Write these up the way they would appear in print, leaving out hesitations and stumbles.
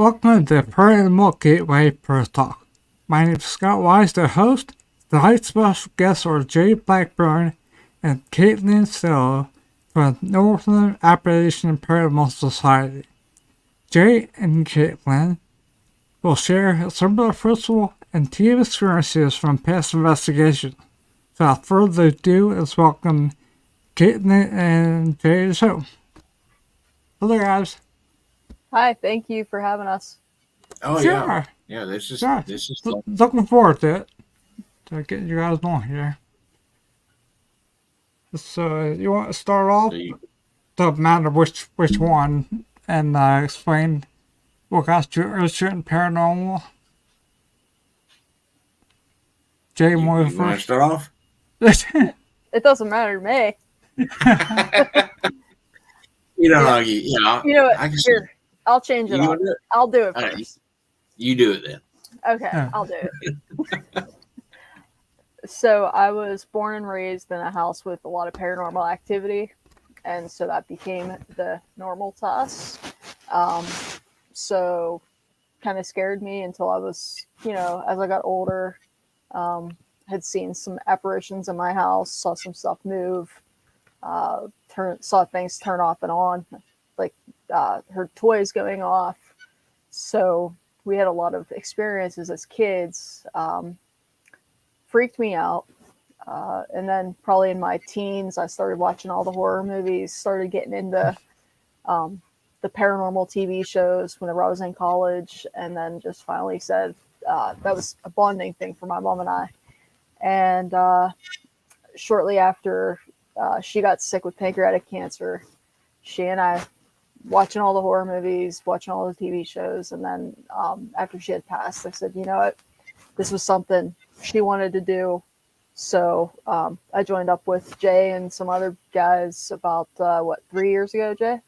Welcome to the Paranormal Gateway Paratalk. My name is Scott Wise, the host. Tonight's special guests are Jay Blackburn and Katlin Stello from Northern Appalachian Paranormal Society. Jay and Katlin will share some of their personal and team experiences from past investigations. Without further ado, let's welcome Katlin and Jay to the show. Hello, guys. Hi, thank you for having us. Oh Sure. Yeah. This is Sure. fun. Looking forward to it. To getting you guys on here. So you want to start off? Doesn't matter which one, and explain what got you interested in paranormal. Jay, You want to first. start off? It doesn't matter to me. You don't know. You know what? Here, I'll change it up. I'll do it first. Right, you do it then. Okay, I'll do it. So I was born and raised in a house with a lot of paranormal activity, and so that became the normal to us. So kind of scared me until I was, as I got older, had seen some apparitions in my house, saw some stuff move, saw things turn off and on, like heard toys going off. So we had a lot of experiences as kids. Freaked me out. And then probably in my teens, I started watching all the horror movies, started getting into the paranormal TV shows whenever I was in college, and then just finally said that was a bonding thing for my mom and I. And shortly after she got sick with pancreatic cancer, she and I watching all the horror movies, watching all the TV shows, and then after she had passed, I said, you know what, this was something she wanted to do. So I joined up with Jay and some other guys about 3 years ago, Jay?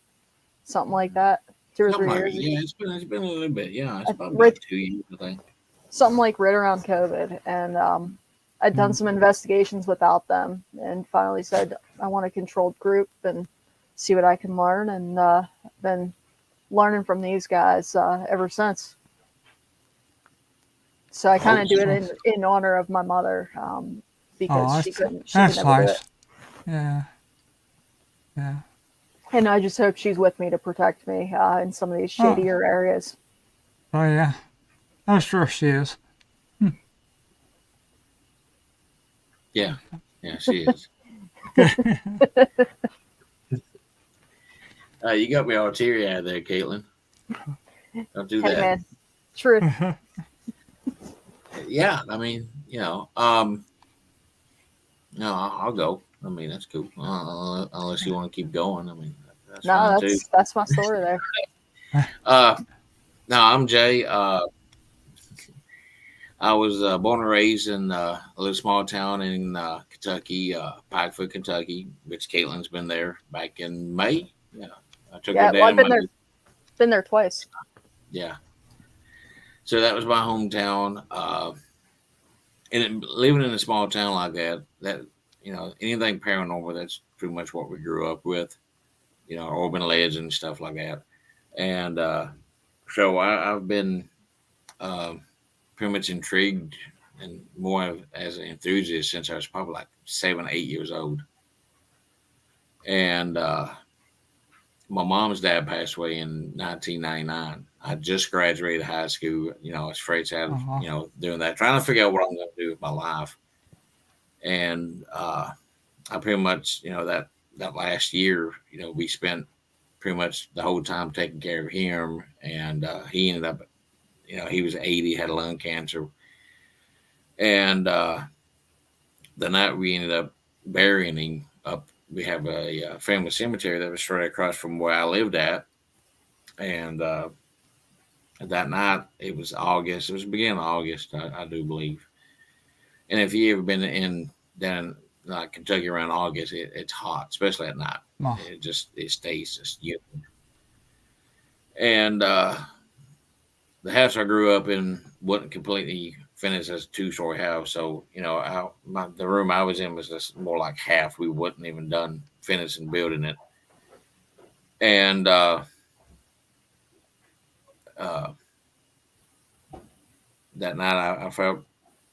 Something like that. 2 or 3 years. Yeah, it's been a little bit. Yeah, it's about 2 years, I think. Something like right around COVID. And I'd done some investigations without them and finally said, I want a controlled group and see what I can learn. And I've been learning from these guys ever since. So I kind of do it in honor of my mother because she couldn't never do it. Yeah. And I just hope she's with me to protect me in some of these shadier areas. Oh, yeah. I'm sure she is. Yeah, she is. You got me all teary-eyed there, Caitlin. Don't do that. Man. Truth. Yeah, I mean, no, I'll go. I mean, that's cool. Unless you want to keep going. I mean, that's fine too. That's my story there. No, I'm Jay. I was born and raised in a little small town in Kentucky, Pikefoot, Kentucky, which Caitlin's been there back in May. Yeah, I took her down. I've been there twice. Yeah. So that was my hometown. And living in a small town like that, anything paranormal, that's pretty much what we grew up with, urban legends and stuff like that. And so I've been pretty much intrigued and more as an enthusiast since I was probably like 7, 8 years old. And my mom's dad passed away in 1999. I just graduated high school, I was straight out of, doing that, trying to figure out what I'm going to do with my life. And I pretty much, that last year, we spent pretty much the whole time taking care of him. And he ended up, he was 80, had lung cancer. And the night we ended up burying him up, we have a family cemetery that was straight across from where I lived at. And that night, it was August. It was the beginning of August, I do believe. And if you ever been down like Kentucky around August, it's hot, especially at night. Oh. It stays just humid. And the house I grew up in wasn't completely finished as a 2-story house. So, the room I was in was just more like half. We wasn't even done finishing building it. And that night I felt,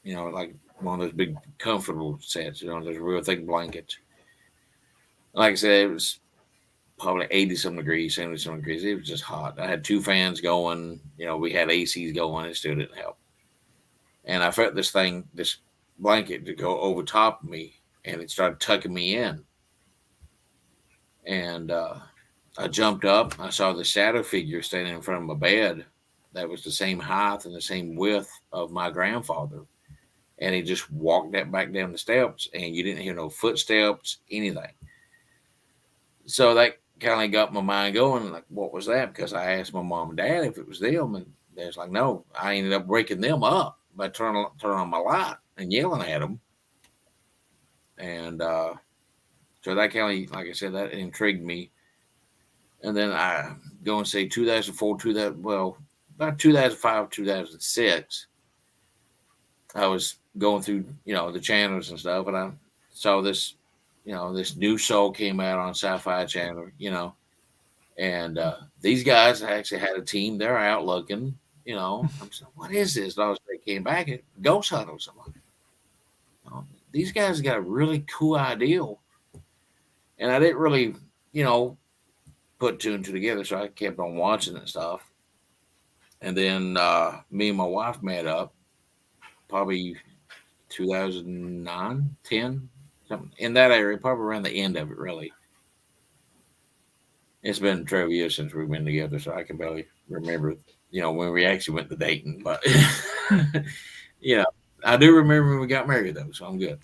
like one of those big comfortable sets, those real thick blankets. Like I said, it was probably 80 some degrees, 70 some degrees. It was just hot. I had two fans going. We had ACs going. It still didn't help. And I felt this blanket to go over top of me, and it started tucking me in. And I jumped up. I saw the shadow figure standing in front of my bed that was the same height and the same width of my grandfather. And he just walked that back down the steps, and you didn't hear no footsteps, anything. So that kind of got my mind going, like, what was that? Because I asked my mom and dad if it was them, and they was like, no. I ended up waking them up by turning on my light and yelling at them. And so that kind of, like I said, that intrigued me. And then I go and say 2004, about 2005, 2006, I was going through, the channels and stuff, and I saw this, this new show came out on Sci-Fi Channel, and these guys actually had a team. They're out looking, I'm saying, what is this? And they came back and ghost hunting or something. These guys got a really cool idea, and I didn't really, put two and two together, so I kept on watching and stuff. And then me and my wife met up probably 2009, 10, something in that area, probably around the end of it, really. It's been 12 years since we've been together, so I can barely remember, when we actually went to dating. But, I do remember when we got married, though, so I'm good.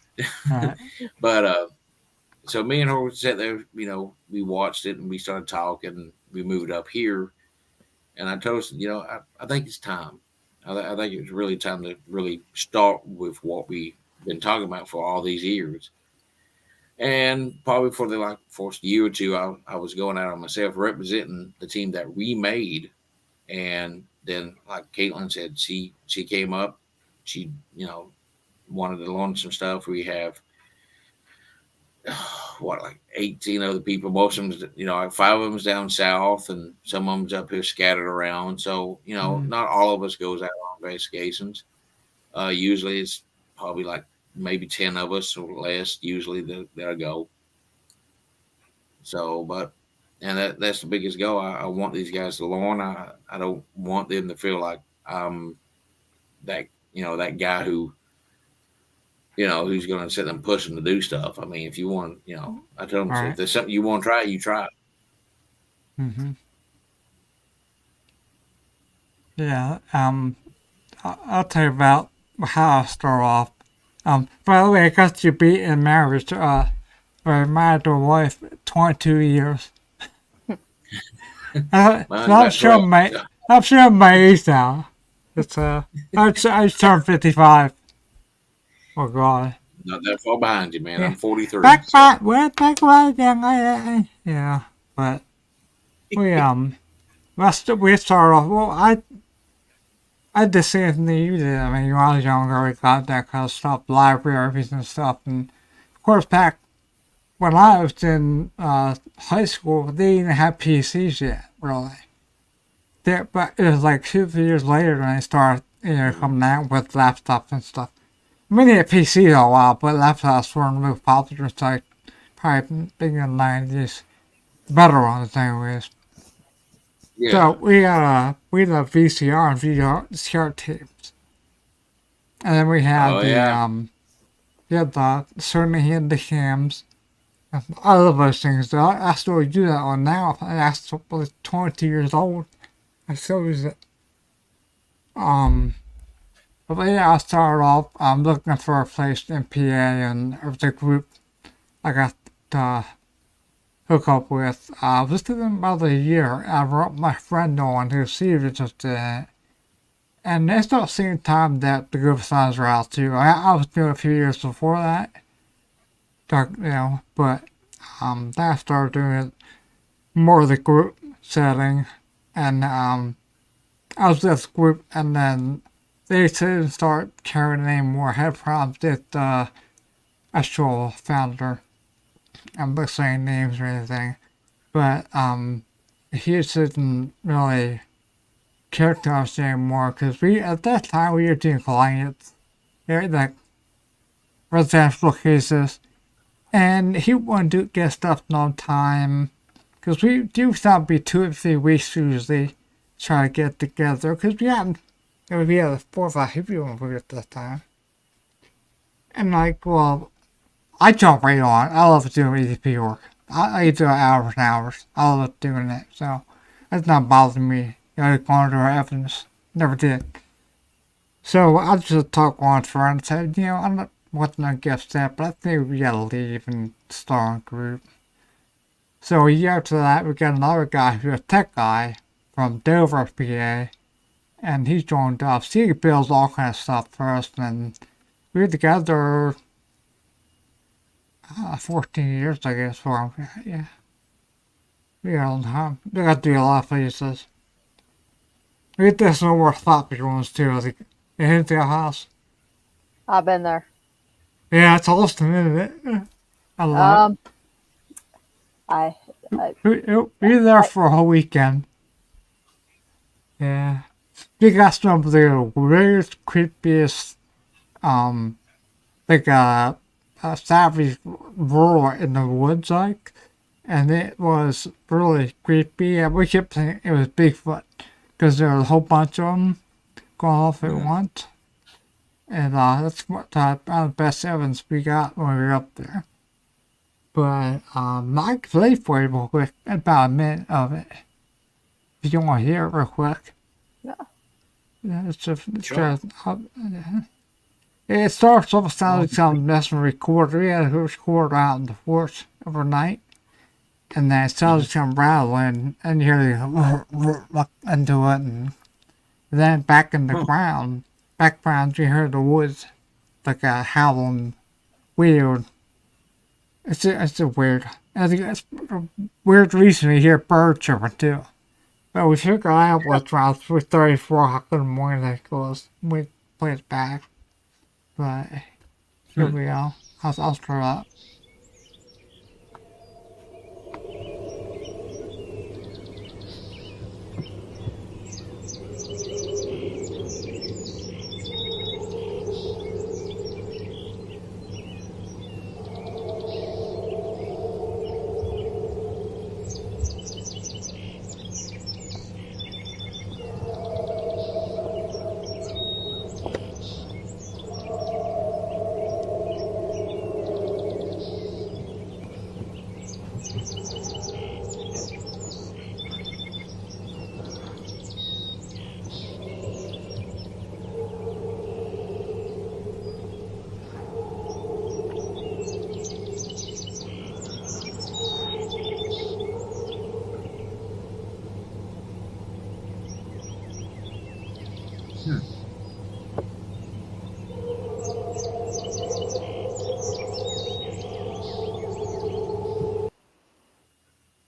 Right. But so me and her would sit there, we watched it and we started talking. We moved up here, and I told her, I think it's time. I think it's really time to really start with what we've been talking about for all these years. And probably for the first year or two, I was going out on myself representing the team that we made. And then, like Katlin said, she came up. She, wanted to learn some stuff. We have 18 other people. Most of them, like 5 of them's down south, and some of them's up here scattered around. So, not all of us goes out on investigations. Usually it's probably like maybe 10 of us or less, usually that'll go. So, that's the biggest goal. I want these guys to learn. I don't want them to feel like I'm that, that guy who, who's going to sit there and push them to do stuff. I mean, if you want, I tell them, Right. if there's something you want to try, you try. Mm-hmm. Yeah. I'll tell you about how I start off. By the way, I got you beat in marriage. We're married to a wife 22 years. I'm sure my age now. It's I turned 55. Oh God. Not that far behind you, man. Yeah. I'm 43. Yeah, but we started off. Well, I did the same thing you did. I mean, when I was younger, we got that kind of stuff, libraries and stuff, and of course, back when I was in high school, they didn't have PCs yet, really. But it was like 2 years later when they started, coming out with laptops and stuff. I mean, they had PCs a while, but laptops weren't really popular. It's like probably big in the 90s. Better ones, anyways. Yeah. So we had a VCR and VCR tapes, and then we had certainly had the cams. I love those things. Though I still do that one now. I still 22 years old. I still use it. But yeah, I started off looking for a place in PA, and there was a group I got to hook up with. I was with them about a year. I brought my friend on who she was just and it's not the same time that the group signs were out too. I was doing a few years before that. But then I started doing it more of the group setting, and I was with this group, and then they didn't start carrying any more head problems with the actual founder. I'm not saying names or anything, but he just didn't really characters anymore because at that time we were doing clients, like residential cases, and he wouldn't get stuff on time because we do thought be 2 or 3 weeks usually try to get together because we had 4 or 5 people at that time. And well, I jump right on. I love doing EDP work. I do it hours and hours. I love doing it, so that's not bothering me. Going to our evidence. Never did. So I just talked one friend and said, I'm not wasn't against that, but I think we gotta leave and start a group. So a year after that, we got another guy who's a tech guy from Dover, PA, and he joined us. He builds all kind of stuff for us, and we were together 14 years, I guess, for him. Yeah. We got a long time. We got to do a lot of places. We did some more floppy ones too. Like, you hit the house. I've been there. Yeah, it's awesome, isn't it? I love it. We were there for a whole weekend. Yeah. We got some of the weirdest, creepiest, like a savage roar in the woods, like. And it was really creepy. And we kept thinking it was Bigfoot because there was a whole bunch of them going off at once. And that's what the best evidence we got when we were up there. But I can play for you real quick, about a minute of it. If you want to hear it real quick. Yeah. Sure. It starts off sounding some messing recorder. We had a recorder out in the forest overnight. And then it sounds some rattling, and you hear look into it, and then back in the background, you hear the woods, like a howling, weird. It's a weird. I think it's weird reason to hear birds chirping too. But we figured out what's around 3:30, 4 o'clock in the morning. That goes. We played it back, but here we go. I'll start up.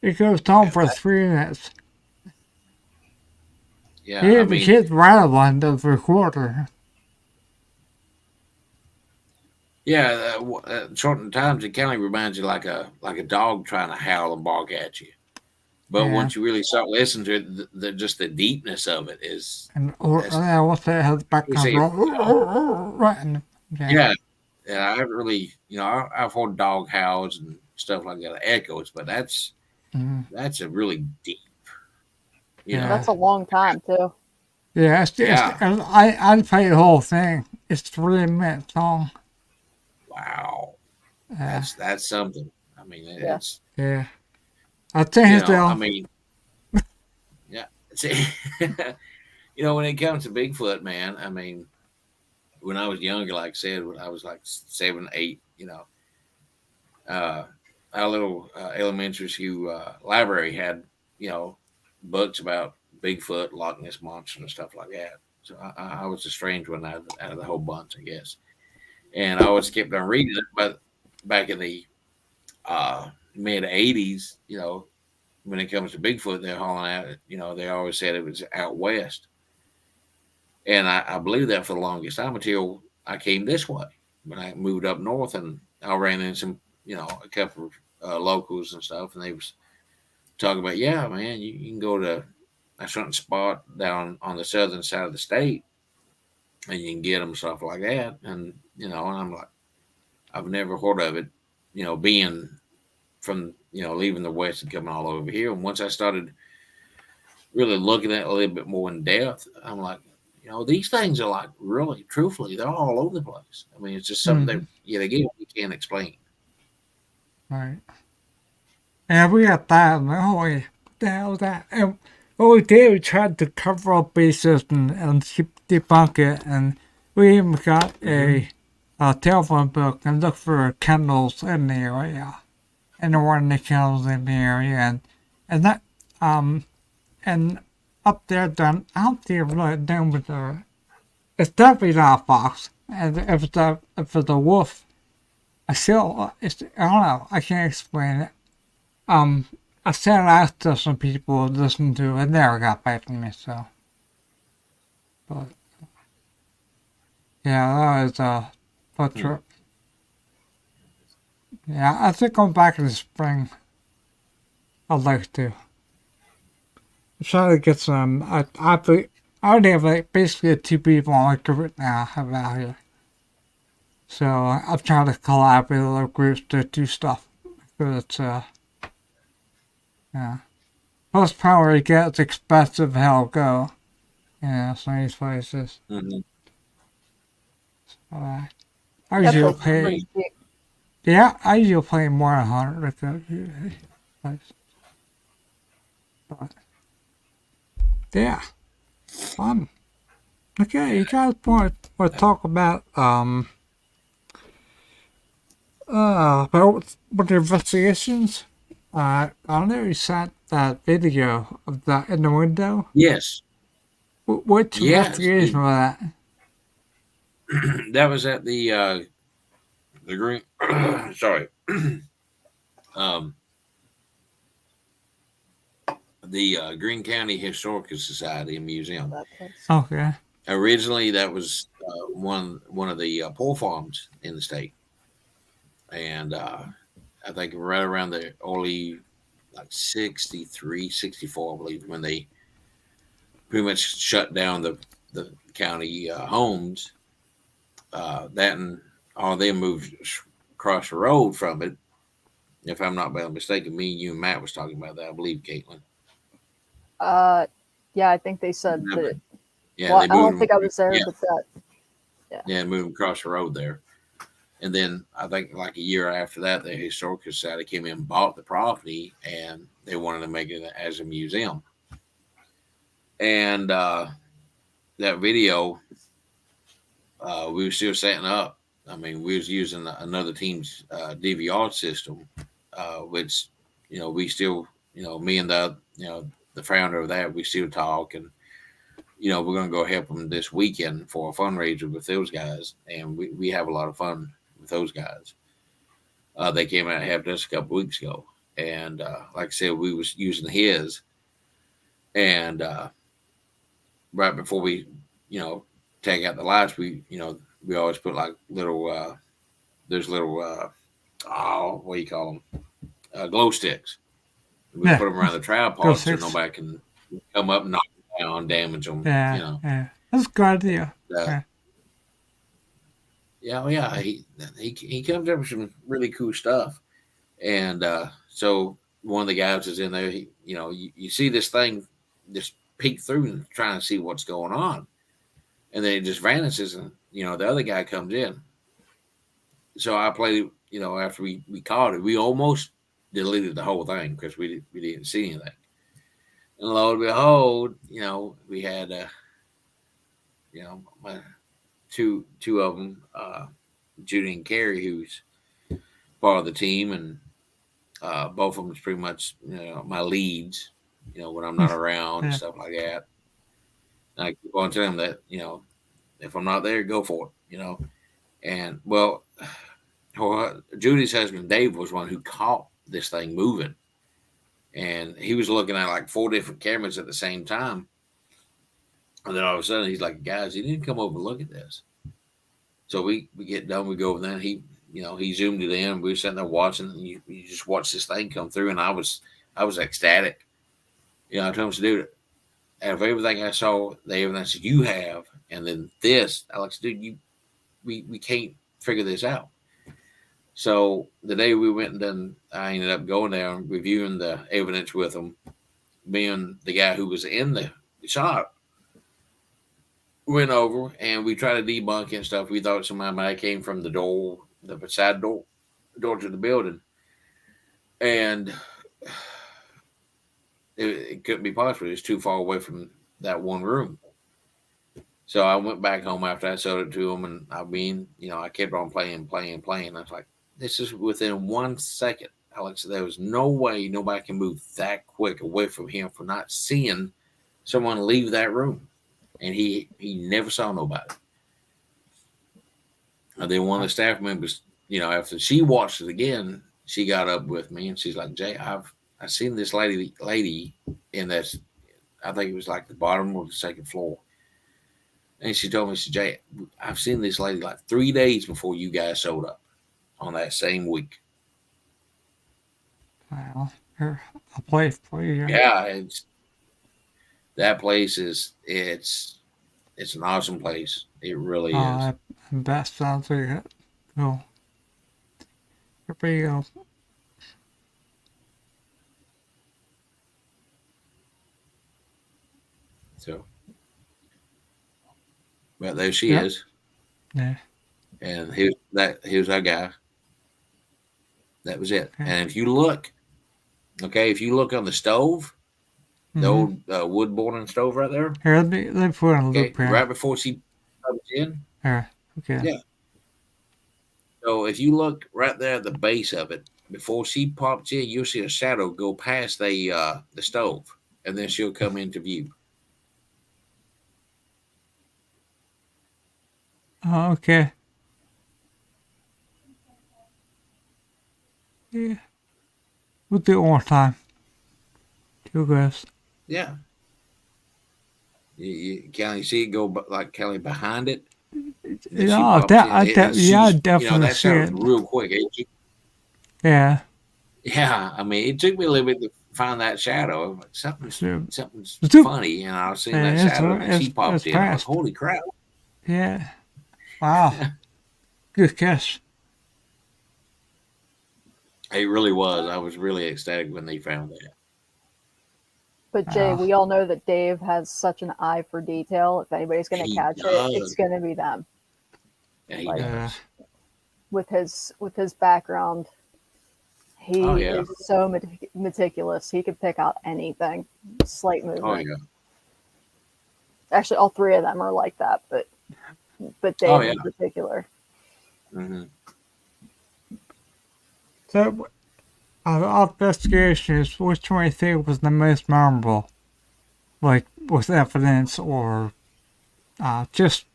It goes on for 3 minutes. Yeah, The kid's rattling the recorder. Yeah, certain times it kind of reminds you like a dog trying to howl and bark at you. But once you really start listening to it, just the deepness of it is. And what's that? Has background. Yeah, I haven't really, I've heard dog howls and stuff like that, echoes, but that's a really deep. That's a long time too. Yeah, I'd play the whole thing. It's 3-minute song. Wow, that's something. I mean, it's I think I mean, yeah. See, when it comes to Bigfoot, man, I mean, when I was younger, like I said, when I was like 7, 8, our little elementary school library had, books about Bigfoot, Loch Ness Monster, and stuff like that. So I was the strange one out of the whole bunch, I guess. And I always kept on reading it, but back in the mid 80s, when it comes to Bigfoot, they're hauling out, they always said it was out west. And I believed that for the longest time until I came this way. When I moved up north and I ran into some, a couple of locals and stuff, and they was talking about, yeah, man, you can go to a certain spot down on the southern side of the state, and you can get them stuff like that. And and I'm like, I've never heard of it. Being from leaving the West and coming all over here. And once I started really looking at it a little bit more in depth, I'm like, these things are like really, truthfully, they're all over the place. I mean, it's just something that they give you can't explain. Right. And we got that, and holy, what the hell was that? And what we did, we tried to cover up bases and debunk it, and we even got a telephone book and looked for kennels in the area, and there weren't any kennels in the area, and that, and up there, then, I don't think it really done with the, it's definitely not a fox, and if it's a wolf, I don't know, I can't explain it. I said I asked to some people to listen to, and they never got back to me, so. But, yeah, that was a fun trip. Yeah, I think I'm back in the spring. I'd like to. I'm trying to get some, I already have like basically 2 people on my group now about here. So I'm trying to collab with other groups to do stuff. Because it's, yeah. Plus power it gets expensive, hell go. Some of these places. Mm-hmm. So, I usually play. Yeah, I usually play more than 100. But yeah, fun. Okay, you guys want to talk about with the investigations? I know you sent that video of that in the window. Yes. Which investigation was that? That was at the Green. Sorry. The Greene County Historical Society and Museum. Okay. Originally, that was one of the poor farms in the state, and I think right around the early, like 63, 64, I believe, when they pretty much shut down the county homes. That and all them moved across the road from it. If I'm not mistaken, me, you, and Matt was talking about that. I believe, Caitlin. Yeah, I think they said that. Yeah, well, I don't think I was there, but that. Yeah, moving across the road there. And then I think like a year after that, the Historical Society came in and bought the property, and they wanted to make it as a museum. And that video, we were still setting up. I mean, we was using another team's DVR system, which, we still, me and the founder of that, we still talk, and we're going to go help them this weekend for a fundraiser with those guys, and we have a lot of fun with those guys. They came out and helped us a couple weeks ago, and like I said, we was using his, and right before we take out the lights, we always put like little there's little what do you call them, glow sticks. We put them around the tripod so nobody can come up and knock them down, damage them. Yeah. That's a good idea. Yeah. He comes up with some really cool stuff, and so one of the guys is in there. You see this thing just peek through and trying to see what's going on, and then it just vanishes, and the other guy comes in. So I played. After we caught it, we almost deleted the whole thing because we didn't see anything. And lo and behold, we had my two of them, Judy and Carrie, who's part of the team, and both of them is pretty much my leads. When I'm not around and stuff like that. And I keep on telling them that if I'm not there, go for it. And well, Judy's husband Dave was one who caught this thing moving, and he was looking at like 4 different cameras at the same time. And then all of a sudden, he's like, "Guys, you need to come over and look at this." So we get done, we go over there, and he zoomed it in. We were sitting there watching, and you just watch this thing come through, and I was ecstatic. I told him to do it. out of everything I saw, the evidence you have, and then this, Alex, dude, we can't figure this out. So the day we went and done, I ended up going down, reviewing the evidence with them, being the guy who was in the shop. Went over and we tried to debunk and stuff. We thought somebody came from the door, the side door to the building, and it couldn't be possible. It was too far away from that one room. So I went back home after I sold it to him, and I kept on playing. I was like, this is within 1 second, Alex. There was no way nobody can move that quick away from him for not seeing someone leave that room. And he never saw nobody. And then one of the staff members, after she watched it again, she got up with me and she's like, Jay, I've seen this lady in that, I think it was like the bottom of the second floor. And she told me, she said, Jay, I've seen this lady like 3 days before you guys showed up on that same week. Well, a place for you. Yeah, that place it's an awesome place. It really is. That sounds like it. Cool. Here we go. So, but there she is. Yeah. And here's our guy. That was it. Okay. And if you look on the stove, the old wood burning stove right there. Here, let me put on a loop here. Right before she comes in. Here, okay. Yeah. So if you look right there at the base of it, before she pops in, you'll see a shadow go past the stove, and then she'll come into view. Oh, okay. Yeah. We'll do it one time. Two guys. Yeah. Can you see it go like Kelly behind it? Yeah, I definitely that see it. Real quick. Yeah. Yeah, I mean, it took me a little bit to find that shadow. Something's funny, and I was seeing that shadow, and she popped in. I was, holy crap! Yeah. Wow. Good catch. It really was. I was really ecstatic when they found that. But Jay, we all know that Dave has such an eye for detail. If anybody's going to catch it, it's going to be them. Yeah, he does. With his background, he is so meticulous. He could pick out anything, slight movement. Oh yeah. Actually, all three of them are like that, but Dave in particular. Mm-hmm. So, our investigations, which one do you think was the most memorable? Like, with evidence or just...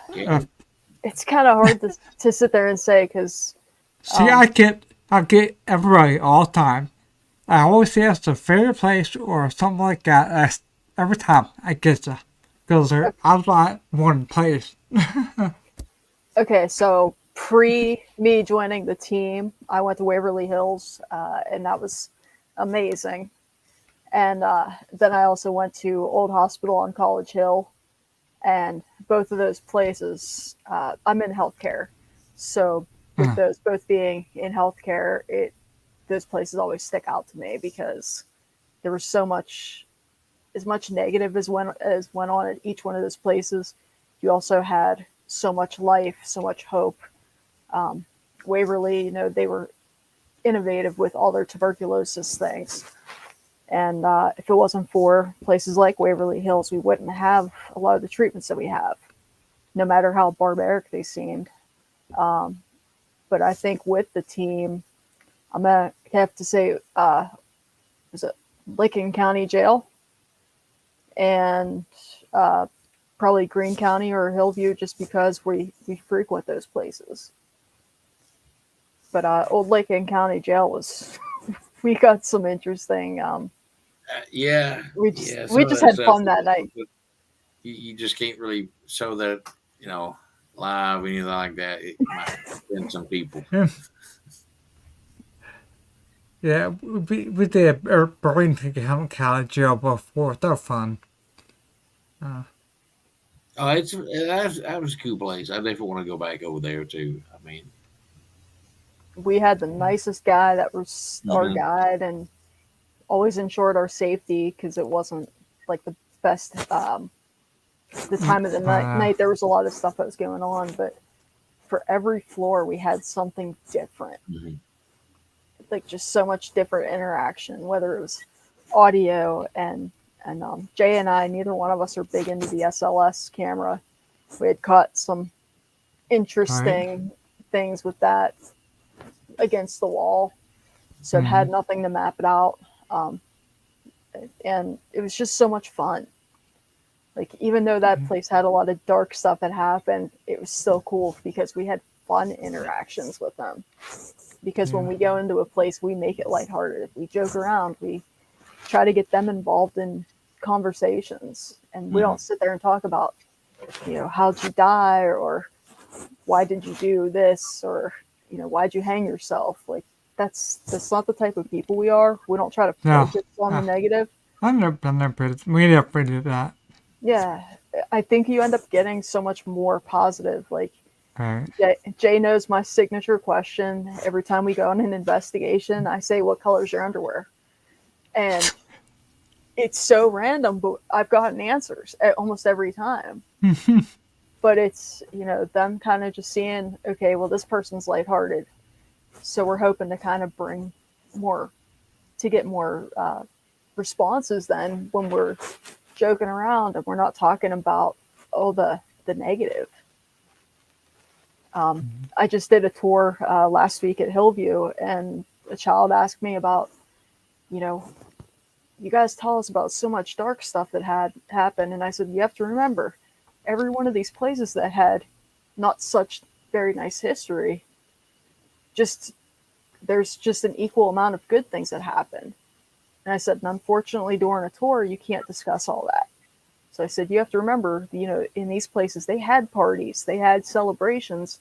it's kind of hard to sit there and say, because... See, I get everybody all the time. I always say it's a favorite place or something like that. Every time I get to. Because I was like one place. Okay, so... Pre me joining the team, I went to Waverly Hills, and that was amazing. And then I also went to Old Hospital on College Hill, and both of those places, I'm in healthcare. So with those both being in healthcare, those places always stick out to me because there was so much, as much negative as went on at each one of those places. You also had so much life, so much hope. Waverly, they were innovative with all their tuberculosis things. And if it wasn't for places like Waverly Hills, we wouldn't have a lot of the treatments that we have, no matter how barbaric they seemed. But I think with the team, I'm going to have to say, was it Licking County Jail? And probably Greene County or Hillview, just because we frequent those places. But Old Licking County Jail was, we got some interesting. We just had fun that night. You just can't really show that, live, anything like that. It might offend some people. Yeah, we did Burlington County Jail before. They're fun. Oh, that was a cool place. I definitely want to go back over there too. I mean, We had the nicest guy that was our mhm, guide, and always ensured our safety because it wasn't like the best the time of the night. There was a lot of stuff that was going on, but for every floor we had something different, mhm. like just so much different interaction, whether it was audio and Jay and I, neither one of us are big into the SLS camera. We had caught some Right. interesting things with that against the wall, so it Mm-hmm. had nothing to map it out. Um, and it was just so much fun. Like, even though that place had a lot of dark stuff that happened, it was still cool because we had fun interactions with them. Because when Yeah. we go into a place, we make it lighthearted. If we joke around, we try to get them involved in conversations, and we don't sit there and talk about, how'd you die, or why did you do this, or why'd you hang yourself. Like, that's not the type of people we are. We don't try to No. focus on the Uh, negative. I've never been there, but we never did that. Yeah, I think you end up getting so much more positive. Like, Right. Jay knows my signature question. Every time we go on an investigation, I say, "What color's your underwear?" And it's so random, but I've gotten answers almost every time. But it's, them kind of just seeing, okay, well, this person's lighthearted, so we're hoping to kind of bring more, to get more responses then when we're joking around and we're not talking about the negative. I just did a tour last week at Hillview, and a child asked me about, you know, you guys tell us about so much dark stuff that had happened, and I said, you have to remember, every one of these places that had not such very nice history, just there's just an equal amount of good things that happen. And I said, and unfortunately, during a tour, you can't discuss all that. So I said, you have to remember, in these places, they had parties, they had celebrations.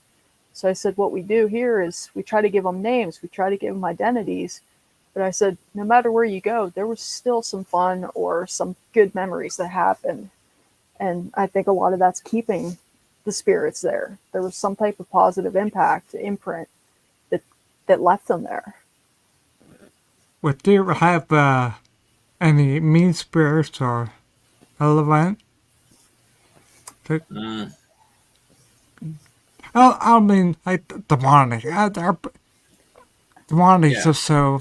So I said, what we do here is we try to give them names, we try to give them identities. But I said, no matter where you go, there was still some fun or some good memories that happened. And I think a lot of that's keeping the spirits there. There was some type of positive impact, imprint that left them there. Would you have any mean spirits or element? Mm, I mean, like demonic. Demonic yeah, just so.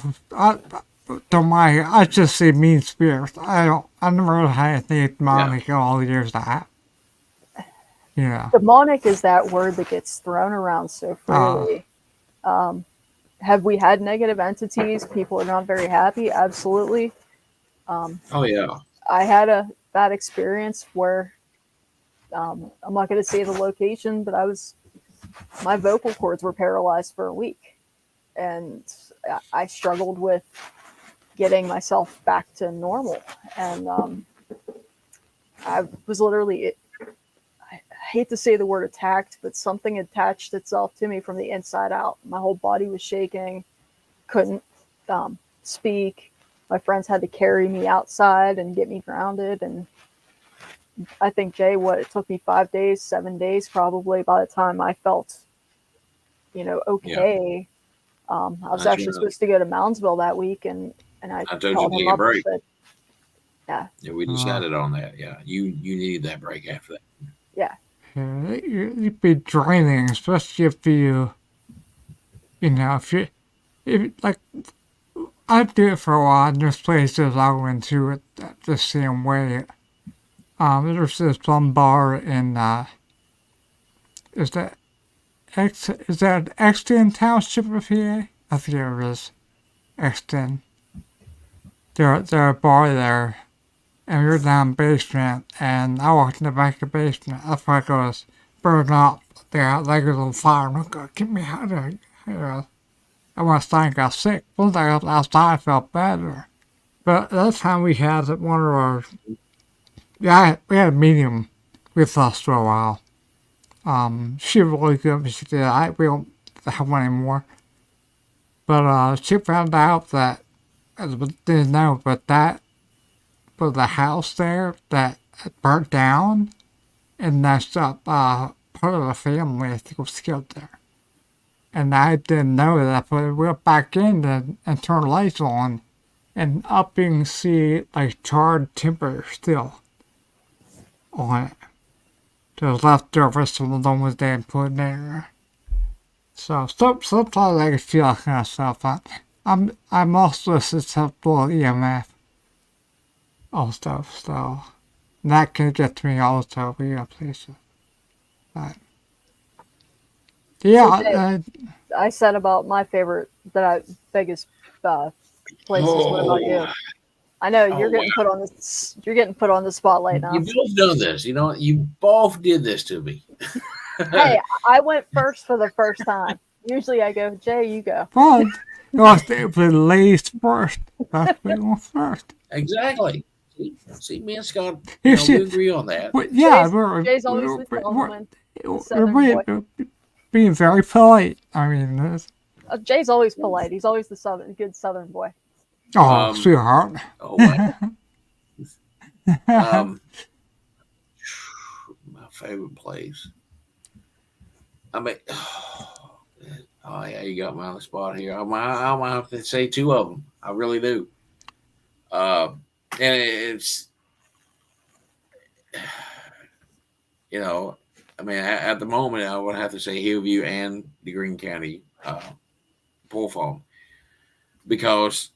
Demonic. I just say mean spirits. I never really had anything yeah, demonic in all the years that. Yeah. Demonic is that word that gets thrown around so Uh, freely. Have we had negative entities? People are not very happy. Absolutely. oh yeah, I had a bad experience where I'm not going to say the location, but my vocal cords were paralyzed for a week, and I struggled with getting myself back to normal. And I was literally, I hate to say the word attacked, but something attached itself to me from the inside out. My whole body was shaking, couldn't speak. My friends had to carry me outside and get me grounded. And I think, Jay, it took me 5 days, 7 days probably by the time I felt, yeah. okay. I was That's actually right. supposed to go to Moundsville that week, and I I told you called to him take a up and break. said, yeah, Yeah, we uh, decided on that. Yeah, you needed that break after that. yeah, yeah, you'd be draining, especially if if like, I do it for a while, and there's places I went to it the same way. There's this one bar in, is that is that Exton Township of PA? I think it is Exton. There a bar there, and we were down basement, and I walked in the back of the basement. That's why it goes burn up. There, like a little fire. I'm like, get me out of there. I almost thought I got sick. Once I got outside, I felt better. But that time we had one of our, yeah, we had a medium with us for a while. She was really good, but she did. We don't have one anymore. But she found out that, didn't know, but that was the house there that burnt down, and that's part of the family I think was killed there. And I didn't know that, but we went back in and turned the lights on, and up you can see like charred timber still on it. There's leftovers from the ones they had put in there. So sometimes I can feel that kind of stuff. I'm also susceptible to EMF also, so that can get to me also places. But yeah, I said about my favorite biggest places. What about you? I know you're getting put on this. You're getting put on the spotlight now. You both done this. You know, you both did this to me. Hey, I went first for the first time. Usually I go, Jay, you go. well, the ladies first. That's what we want first. Exactly. See, me and Scott, we agree on that. Yeah, Jay's always the gentleman. We're being very polite. I mean, Jay's always polite. He's always the good Southern boy. Oh, sweetheart. Oh, my favorite place. I mean, oh yeah, you got me on the spot here. I might have to say two of them. I really do. And it's, you know, I mean, at the moment, I would have to say Hill View and the Greene County pool farm, because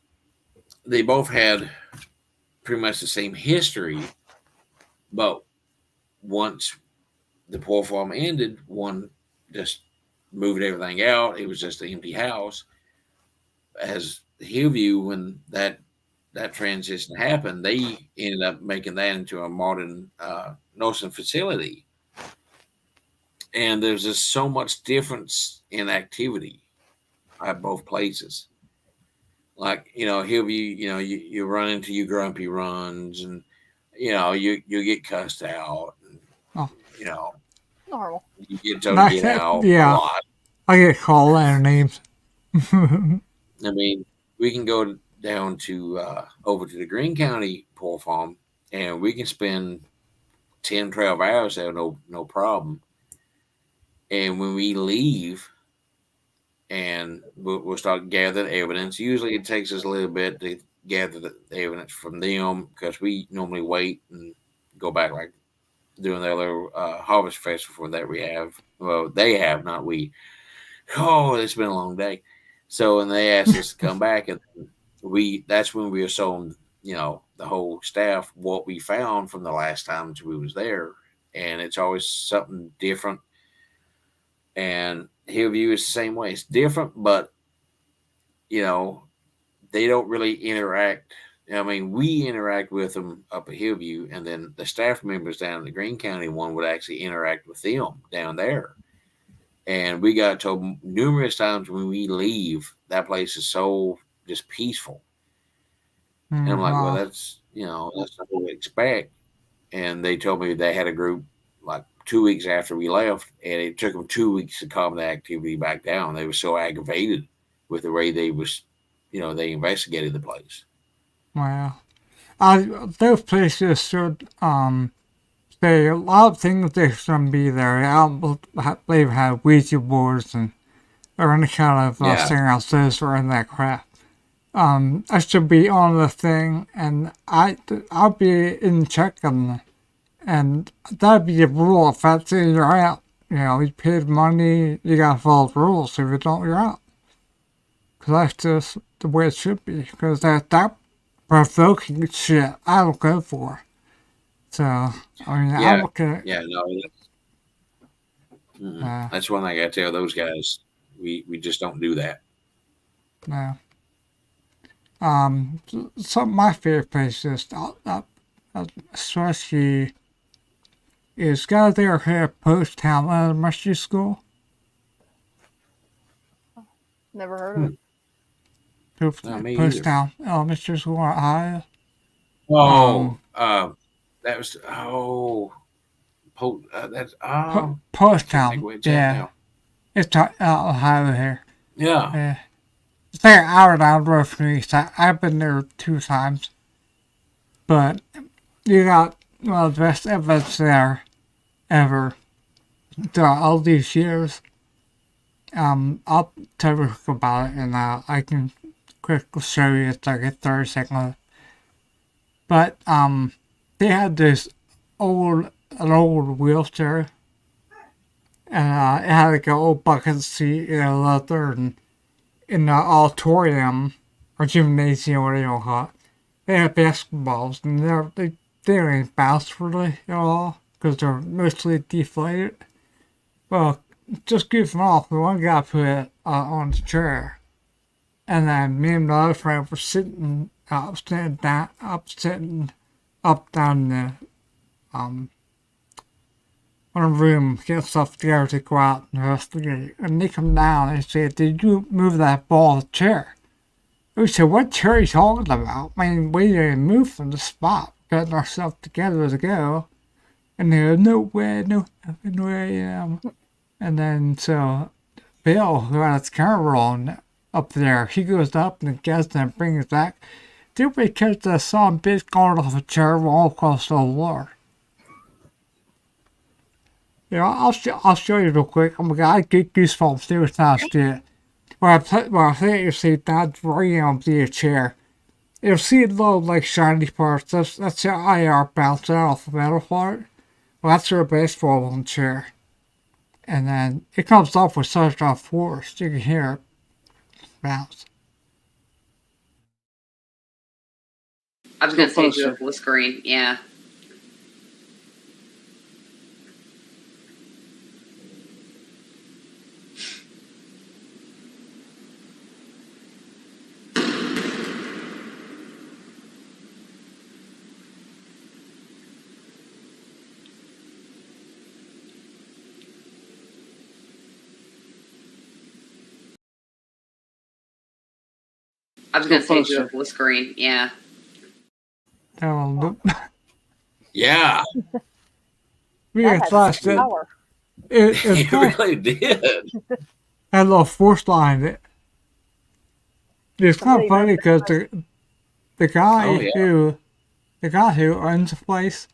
they both had pretty much the same history, but once the pool farm ended, one just moved everything out. It was just an empty house. As Hill View, when that transition happened, they ended up making that into a modern nursing facility. And there's just so much difference in activity at both places. Like, you know, Hill View, you know, you run into your grumpy runs, and, you know, you get cussed out, and, you know, normal. You get told to get out a lot. I get called out names. I mean, we can go down to over to the Greene County pool farm, and we can spend 10, 12 hours there, no problem. And when we leave, and we'll start gathering evidence. Usually it takes us a little bit to gather the evidence from them, because we normally wait and go back, like doing their little harvest festival that we have. Well, they have, not we. Oh, it's been a long day. So when they asked us to come back, and that's when we assumed, you know, the whole staff, what we found from the last times we was there. And it's always something different. And Hill View is the same way. It's different, but, you know, they don't really interact. I mean, we interact with them up at Hill View, and then the staff members down in the Greene County one would actually interact with them down there. And we got told numerous times when we leave, that place is so just peaceful. And I'm like, well, that's, you know, that's not what we expect. And they told me they had a group like 2 weeks after we left, and it took them 2 weeks to calm the activity back down. They were so aggravated with the way they was, you know, they investigated the place. Wow. Those places should say a lot of things that shouldn't be there. I don't believe have Ouija boards or any kind of thing outside or in that crap. I should be on the thing, and I'll be in checking, and that'd be a rule. If that's in, you're out. You know, you paid money, you gotta follow the rules. If you don't, you're out. Because that's just the way it should be. Because that provoking shit, I don't go for. So, I mean, I look at... Yeah, no. That's one thing I gotta tell those guys. We just don't do that. No. Some of my favorite places, especially, is guys there here at Post-Town Elementary School. Never heard of it. Post-Town Elementary School in Ohio. That was Post-Town. Yeah, it's Ohio here. Yeah. It's like an hour down the road from me. So I've been there 2 times. But you got one of the best evidence there ever throughout all these years. I'll tell you about it, and I can quickly show you. It's like a 30-second. But they had this an old wheelchair, and it had like an old bucket seat and a leather, and in the auditorium or gymnasium, whatever you call it, they had basketballs, and they didn't bounce really at all because they're mostly deflated. Well, just goofing off, the one guy put it on the chair, and then me and my other friend were sitting up down the one room, get stuff together to go out and investigate. And they come down and they say, "Did you move that ball of the chair?" We said, "What chair are you talking about? I mean, we didn't move from the spot, getting ourselves together to go." And they go, "No way, no way." And then so Bill, who had his camera on up there, he goes up and gets them and brings it back. Did we catch the son bitch going off a chair all across the floor? Yeah, I'll show you real quick. Oh my god, I get goosebumps every time I see it. When I think you see that's right on the chair. You'll see little like shiny parts. That's your IR bounce off the metal part. Well, that's your baseball on the chair. And then it comes off with such a force you can hear it bounce. I was gonna say do a full screen, yeah. I was gonna say do a full screen, yeah. Yeah. We had flashed it. It really did. Had a little force line. It's kind of funny because the guy who owns the place,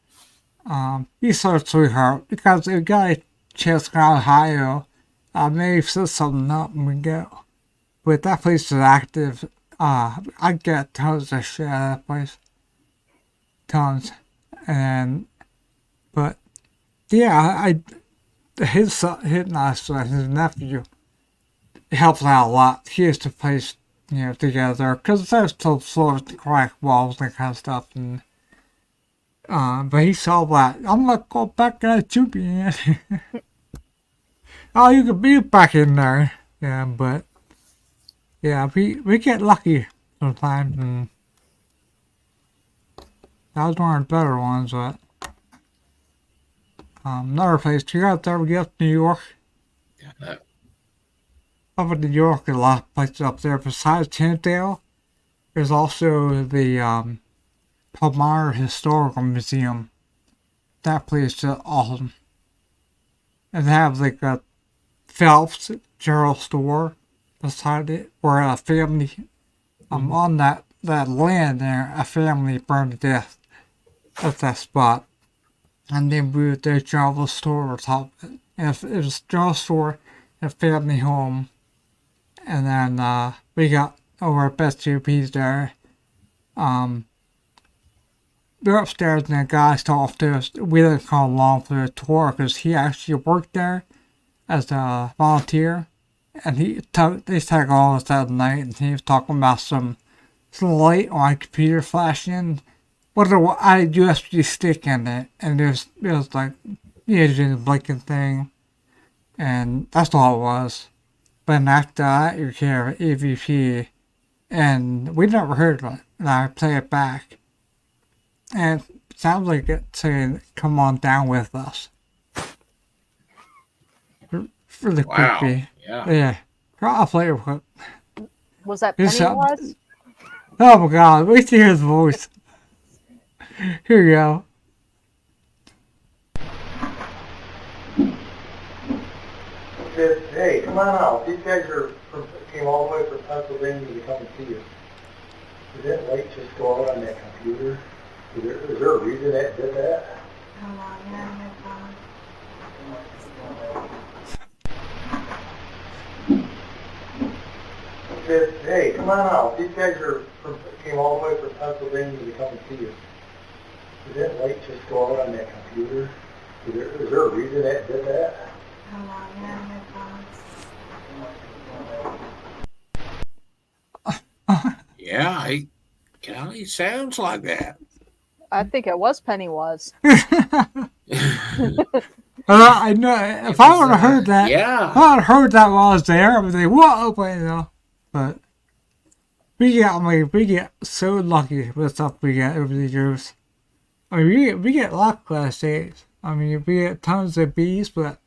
he's such a sweetheart because the guy just got Ohio. Maybe set something up and we go. But that place is active. I get tons of shit out of that place. Tons. But yeah, his nephew helps out a lot. He used to place, together, because there's still floors to crack walls and that kind of stuff. And but he saw that. I'm not going back at you, man. Oh, you could be back in there. Yeah, but yeah, we get lucky sometimes, and that was one of the better ones. But another place, you got there, we get up to New York. Yeah. Up in New York, there's a lot of places up there. Besides Tyndale, there's also the Palmyra Historical Museum. That place is awesome. And they have like a Phelps general store beside it, where a family, on that land there, a family burned to death at that spot. And they moved their general store on top of it. And it was a general store, a family home. And then we got over at Best UP's there. We're upstairs and the guy talked to us. We didn't come along for the tour because he actually worked there as a volunteer. And they took all of us that night, and he was talking about some light on my computer flashing. I had a USB stick in it, and it was like, doing the blinking thing. And that's all it was. But after that, you hear EVP, and we never heard of it. And I play it back. And it sounds like it's saying, "Come on down with us." Really creepy. Yeah. I'll play it quick. Was that Pennywise? Oh my god, wait to hear his voice. Here you go. Hey, come on out. These guys came all the way from Pennsylvania to come and see you. Did that light just go out on that computer? Is there a reason that did that? He said, hey, come on out. These guys came all the way from Pennsylvania to come and see you. Did that light just go out on that computer? Is there a reason that did that? Yeah, he kind of sounds like that. I think it was Pennywise. I know. If I would have heard that, Yeah. if I would have heard that while I was there, I would say, "Whoa!" But, but we get so lucky with stuff we get over the years. I mean, we get luck last days. I mean, we get tons of B's, but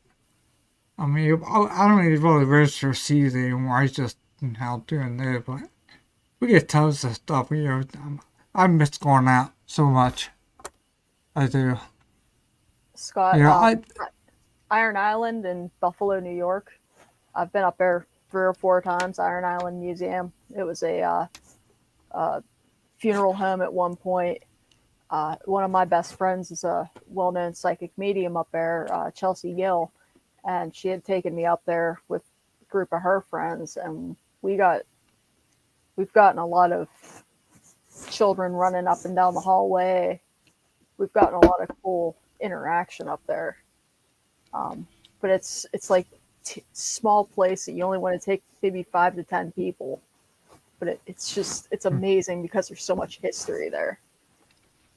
I mean, I don't even really register C's anymore. I just doing there, but we get tons of stuff. I miss going out so much. I do. Scott, Yeah, Iron Island in Buffalo, New York. I've been up there 3 or 4 times. Iron Island Museum. It was a funeral home at one point. One of my best friends is a well-known psychic medium up there, Chelsea Gill, and she had taken me up there with a group of her friends, and we've gotten a lot of children running up and down the hallway. We've gotten a lot of cool interaction up there. But it's like small place that you only want to take maybe 5 to 10 people. But it's amazing because there's so much history there.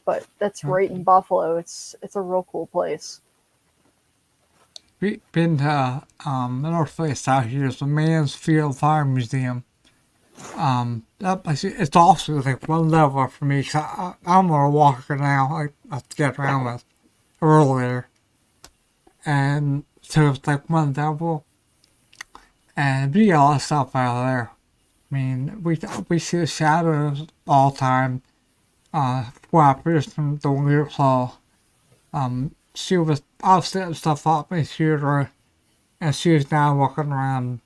But that's right in Buffalo. It's a real cool place. We've been to another place out here. It's the Mansfield Fire Museum. That place, it's also like one level for me because I'm a walker now. I have to get around with earlier, and so it's like one level, and we get a lot of stuff out of there. I mean, we see the shadows all the time. Flappers from the weird claw. I was setting stuff up in theater, and she was now walking around,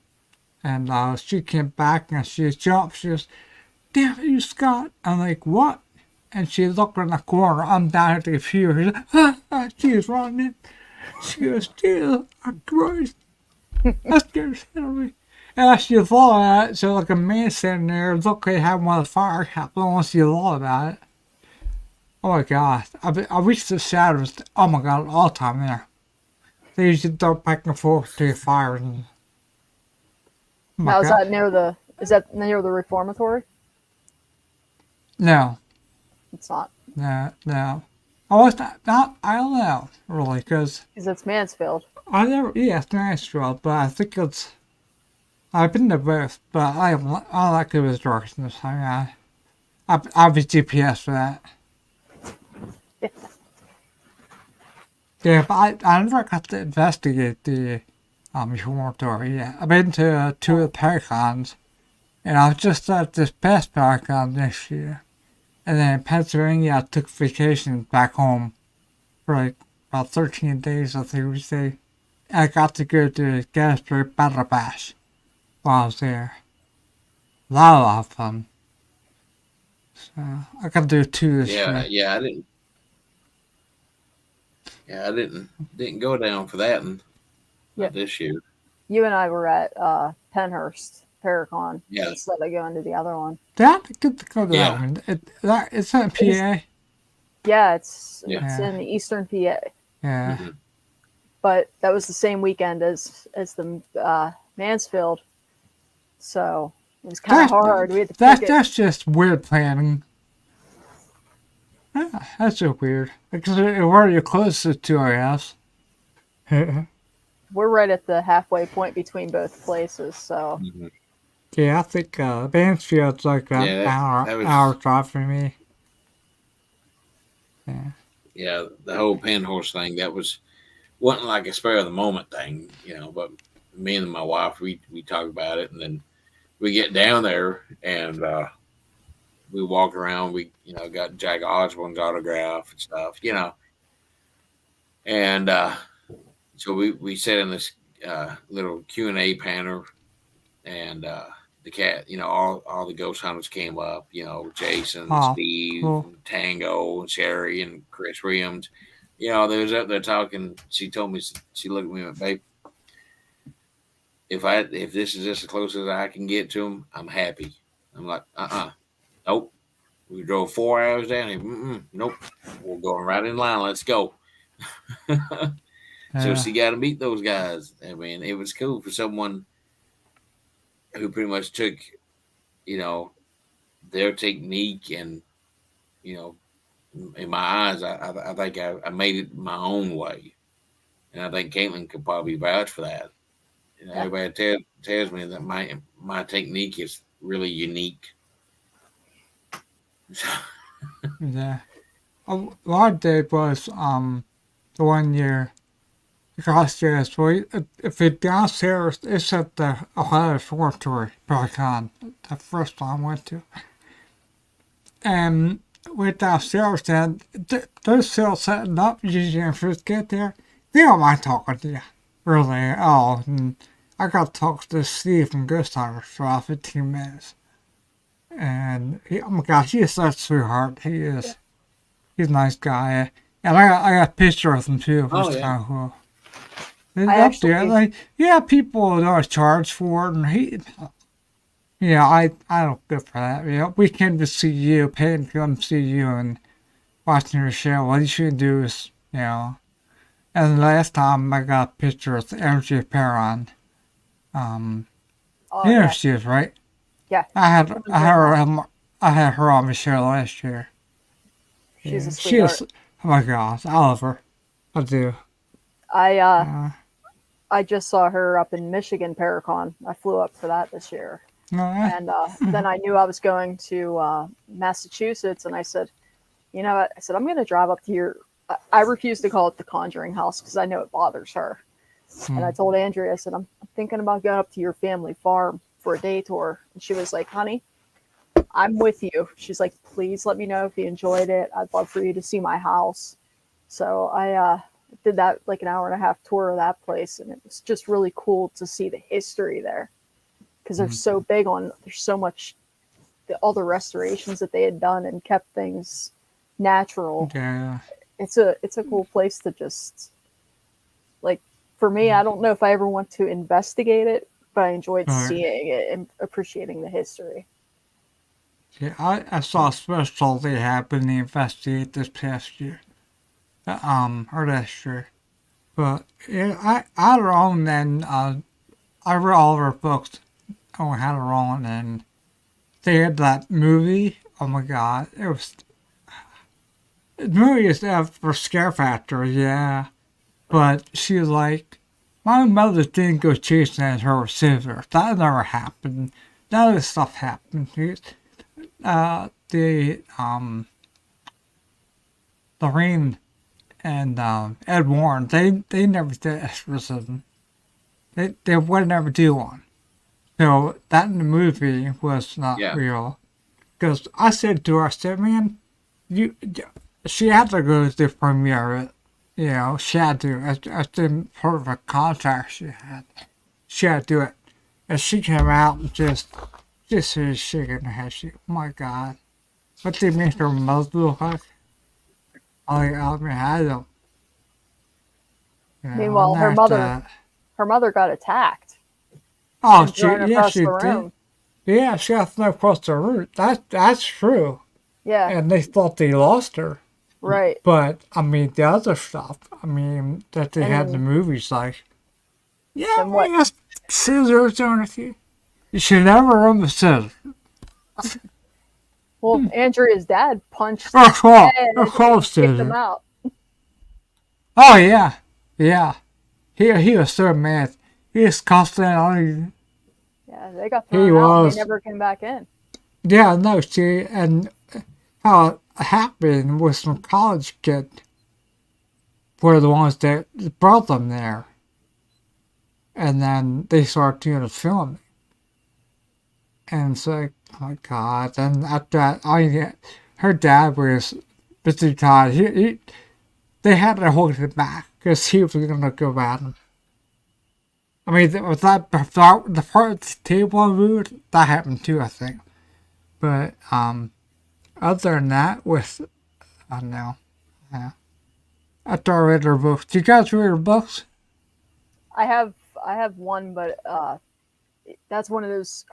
and she came back and she jumped. She goes, "Damn it, you Scott!" I'm like, "What?" And she looked in the corner. I'm down at the computer. She was running. She goes, "Jesus Christ!" That scared the shit out of me. And as she thought about it, so like a man sitting there, looked like he had one of the fire caps on. She thought about it. Oh my God! I reached the shadows. Oh my God! All the time there. They usually dart back and forth to the fire. And, oh my Now, God. is that near the reformatory? No. It's not. No. Oh, it's not I don't know, really, because Because it's Mansfield. it's Nashville, but I think I've been to both, but I like it with directions. I have GPS for that. Yeah, but I never got to investigate the reformatory yet. I've been to 2 of the Paracons, and I was just at this past Paracon this year. And then in Pennsylvania, I took vacation back home for like about 13 days, I think we say. And I got to go to the Gettysburg Battle Bash while I was there. A lot of fun. So I got to do 2 this year. Yeah, I didn't go down for that one this year. You and I were at Penhurst Paracon Yeah. instead of going to the other one. That get to go to that one. It's in PA. Yeah, it's Yeah. in Eastern PA. Yeah. Mm-hmm. But that was the same weekend as the Mansfield, so it was kind of hard. We had to pick it. That's just weird planning. Yeah, that's so weird. Because where you're closest to our house. We're right at the halfway point between both places, so Mm-hmm. Yeah, I think Mansfield's like an hour drive for me. Yeah. Yeah, the whole pen horse thing, wasn't like a spur of the moment thing, but me and my wife, we talk about it, and then we get down there and we walk around. We got Jack Osborne's autograph and stuff, and so we sat in this little Q&A panel, and the cat, all the ghost hunters came up, Jason, Oh, Steve, cool. Tango, and Sherry, and Chris Williams. They was up there talking. She told me, she looked at me and went, babe, if this is just as close as I can get to them, I'm happy. I'm like, nope. We drove 4 hours down here. Nope. We're going right in line. Let's go. So she got to meet those guys. I mean, it was cool for someone who pretty much took, their technique and, in my eyes, I think I made it my own way. And I think Caitlin could probably vouch for that. Everybody tells me that my technique is really unique. Yeah. A lot of it was the 1 year downstairs. If it downstairs, it's at the Ohio Dormitory, Paratalk, the first one I went to. And we're downstairs, and they're still setting up. Usually, when you first get there, they don't mind talking to you, really, at all. And I got to talk to Steve from Ghost Hunters for about 15 minutes. And oh my gosh, he is such a sweetheart. He is. Yeah. He's a nice guy. And I got a picture of him too. Oh, yeah. Kind of cool. Up there, people don't charge for it, and I don't go for that. We came to see you, paying to come see you, and watching your show. What you should do is, And the last time I got a picture of the Energy Paron. Interviews, right? Yeah. I had her on the show last year. She's a sweetheart. Oh my gosh, I love her. I do. I just saw her up in Michigan Paracon. I flew up for that this year. And then I knew I was going to Massachusetts, and I said, you know what? I said, I'm going to drive up to your... I refuse to call it the Conjuring House because I know it bothers her. And I told Andrea, I said, I'm thinking about going up to your family farm for a day tour. And she was like, honey, I'm with you. She's like, please let me know if you enjoyed it. I'd love for you to see my house. So I did that like an hour and a half tour of that place, and it was just really cool to see the history there because they're so big on, there's so much, all the restorations that they had done and kept things natural. Yeah. It's a cool place to just, like, for me, I don't know if I ever want to investigate it, but I enjoyed seeing it and appreciating the history. Yeah, I saw a special they happened to investigate this past year. Or last year. But yeah, I had her own, and I read all of her books on how to roll, and they had that movie. Oh my god, the movie is for scare factor, yeah. But she was like, my mother didn't go chasing at her with scissors. That never happened. None of this stuff happened. Lorraine and Ed Warren, they never did exorcism. They would never do one. So that in the movie was not real. Because I said to her, I said, man, she had to go to the premiere. She had to. That's part of a contract she had. She had to do it. And she came out and just shaking her head. Oh my god. What they make her mouth look like? I don't. Meanwhile, her mother got attacked. Oh, she did. Yeah, she got thrown across the room. That's true. Yeah. And they thought they lost her. Right. But, I mean, the other stuff, that they had in the movies, like, yeah, we got scissors on it. You should never run the scissors. Well, Andrea's dad punched his head and kicked him out. Oh, yeah. Yeah. He was so mad. He was cussing on you. Yeah, they got thrown out and they never came back in. Yeah, no, see, and how it happened with some college kids were the ones that brought them there. And then they started doing the filming. And it's like, oh my god. And after that, her dad was busy tired. They had to hold him back because he was going to go at him. I mean, the part of the table moved, that happened too, I think. But other than that, I don't know. Yeah. I thought I read her books. Do you guys read her books? I have one, but that's one of those.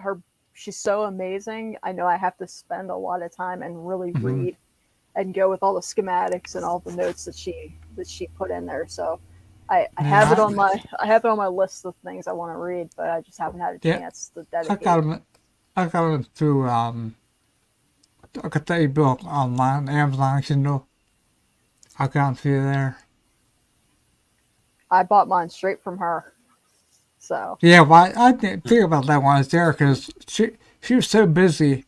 She's so amazing. I know I have to spend a lot of time and really read and go with all the schematics and all the notes that she put in there. So I have it on my list of things I want to read, but I just haven't had a chance to dedicate. I got it through I got the ebook online, Amazon Kindle. I got it through there. I bought mine straight from her. So yeah, well, I didn't think about that when I was there because she was so busy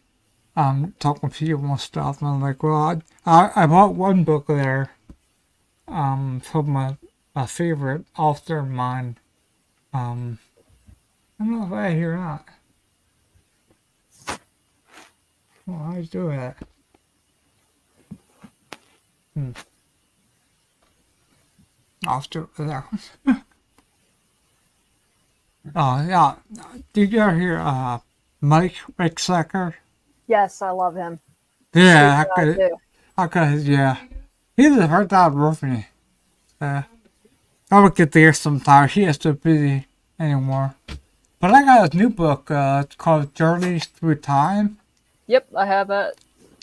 talking to people and stuff. And I'm like, well, I bought one book there from my favorite author of mine. I don't know if I hear or not. Well, how do you do that? I'll do it with that one. Oh, yeah. Did you ever hear Mike Ricksecker? yes, I love him. Yeah, Too. yeah. He's the first time with me. I would get there sometime. He is so busy anymore. But I got his new book. It's called Journeys Through Time. Yep, I have it.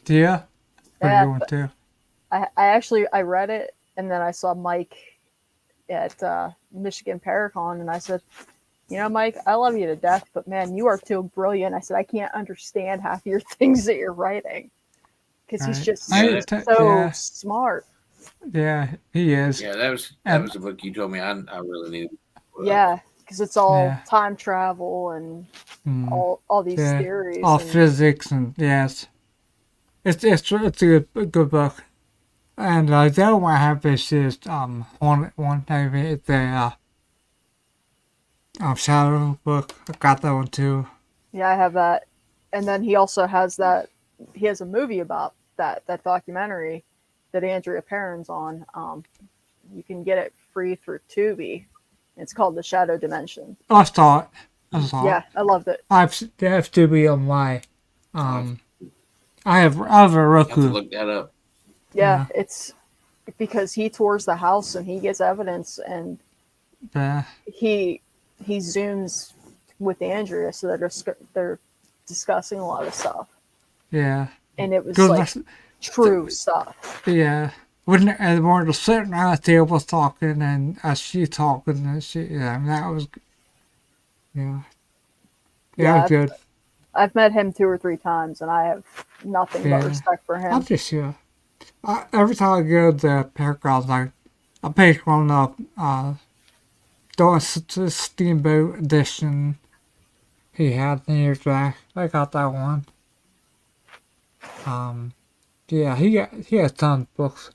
Do you? Pretty good one, too. I read it, and then I saw Mike at Michigan Paracon, and I said, you know, Mike, I love you to death, but man, you are too brilliant. I said, I can't understand half your things that you're writing because he's just so smart. Yeah, he is. Yeah, that was the book you told me I really needed. Yeah, because it's all time travel and all these theories, all physics, and yes, it's a good book. And the other one I have is one time it's the Shadow book. I got that one too. Yeah, I have that. And then he also has that. He has a movie about that documentary that Andrea Perron's on. You can get it free through Tubi. It's called The Shadow Dimension. I saw it. Yeah, I loved it. I have Tubi on my. I have a Roku. I have to look that up. Yeah, it's because he tours the house and he gets evidence and he zooms with Andrea, so they're discussing a lot of stuff. Yeah, and it was like true stuff. Yeah, when we're sitting around the table talking, and as she talking, and that was good. I've met him 2 or 3 times, and I have nothing but respect for him. I'm just every time I go to the Paratalk, I pick one up. The Steamboat edition he had in years back. I got that one. Yeah, he has tons of books.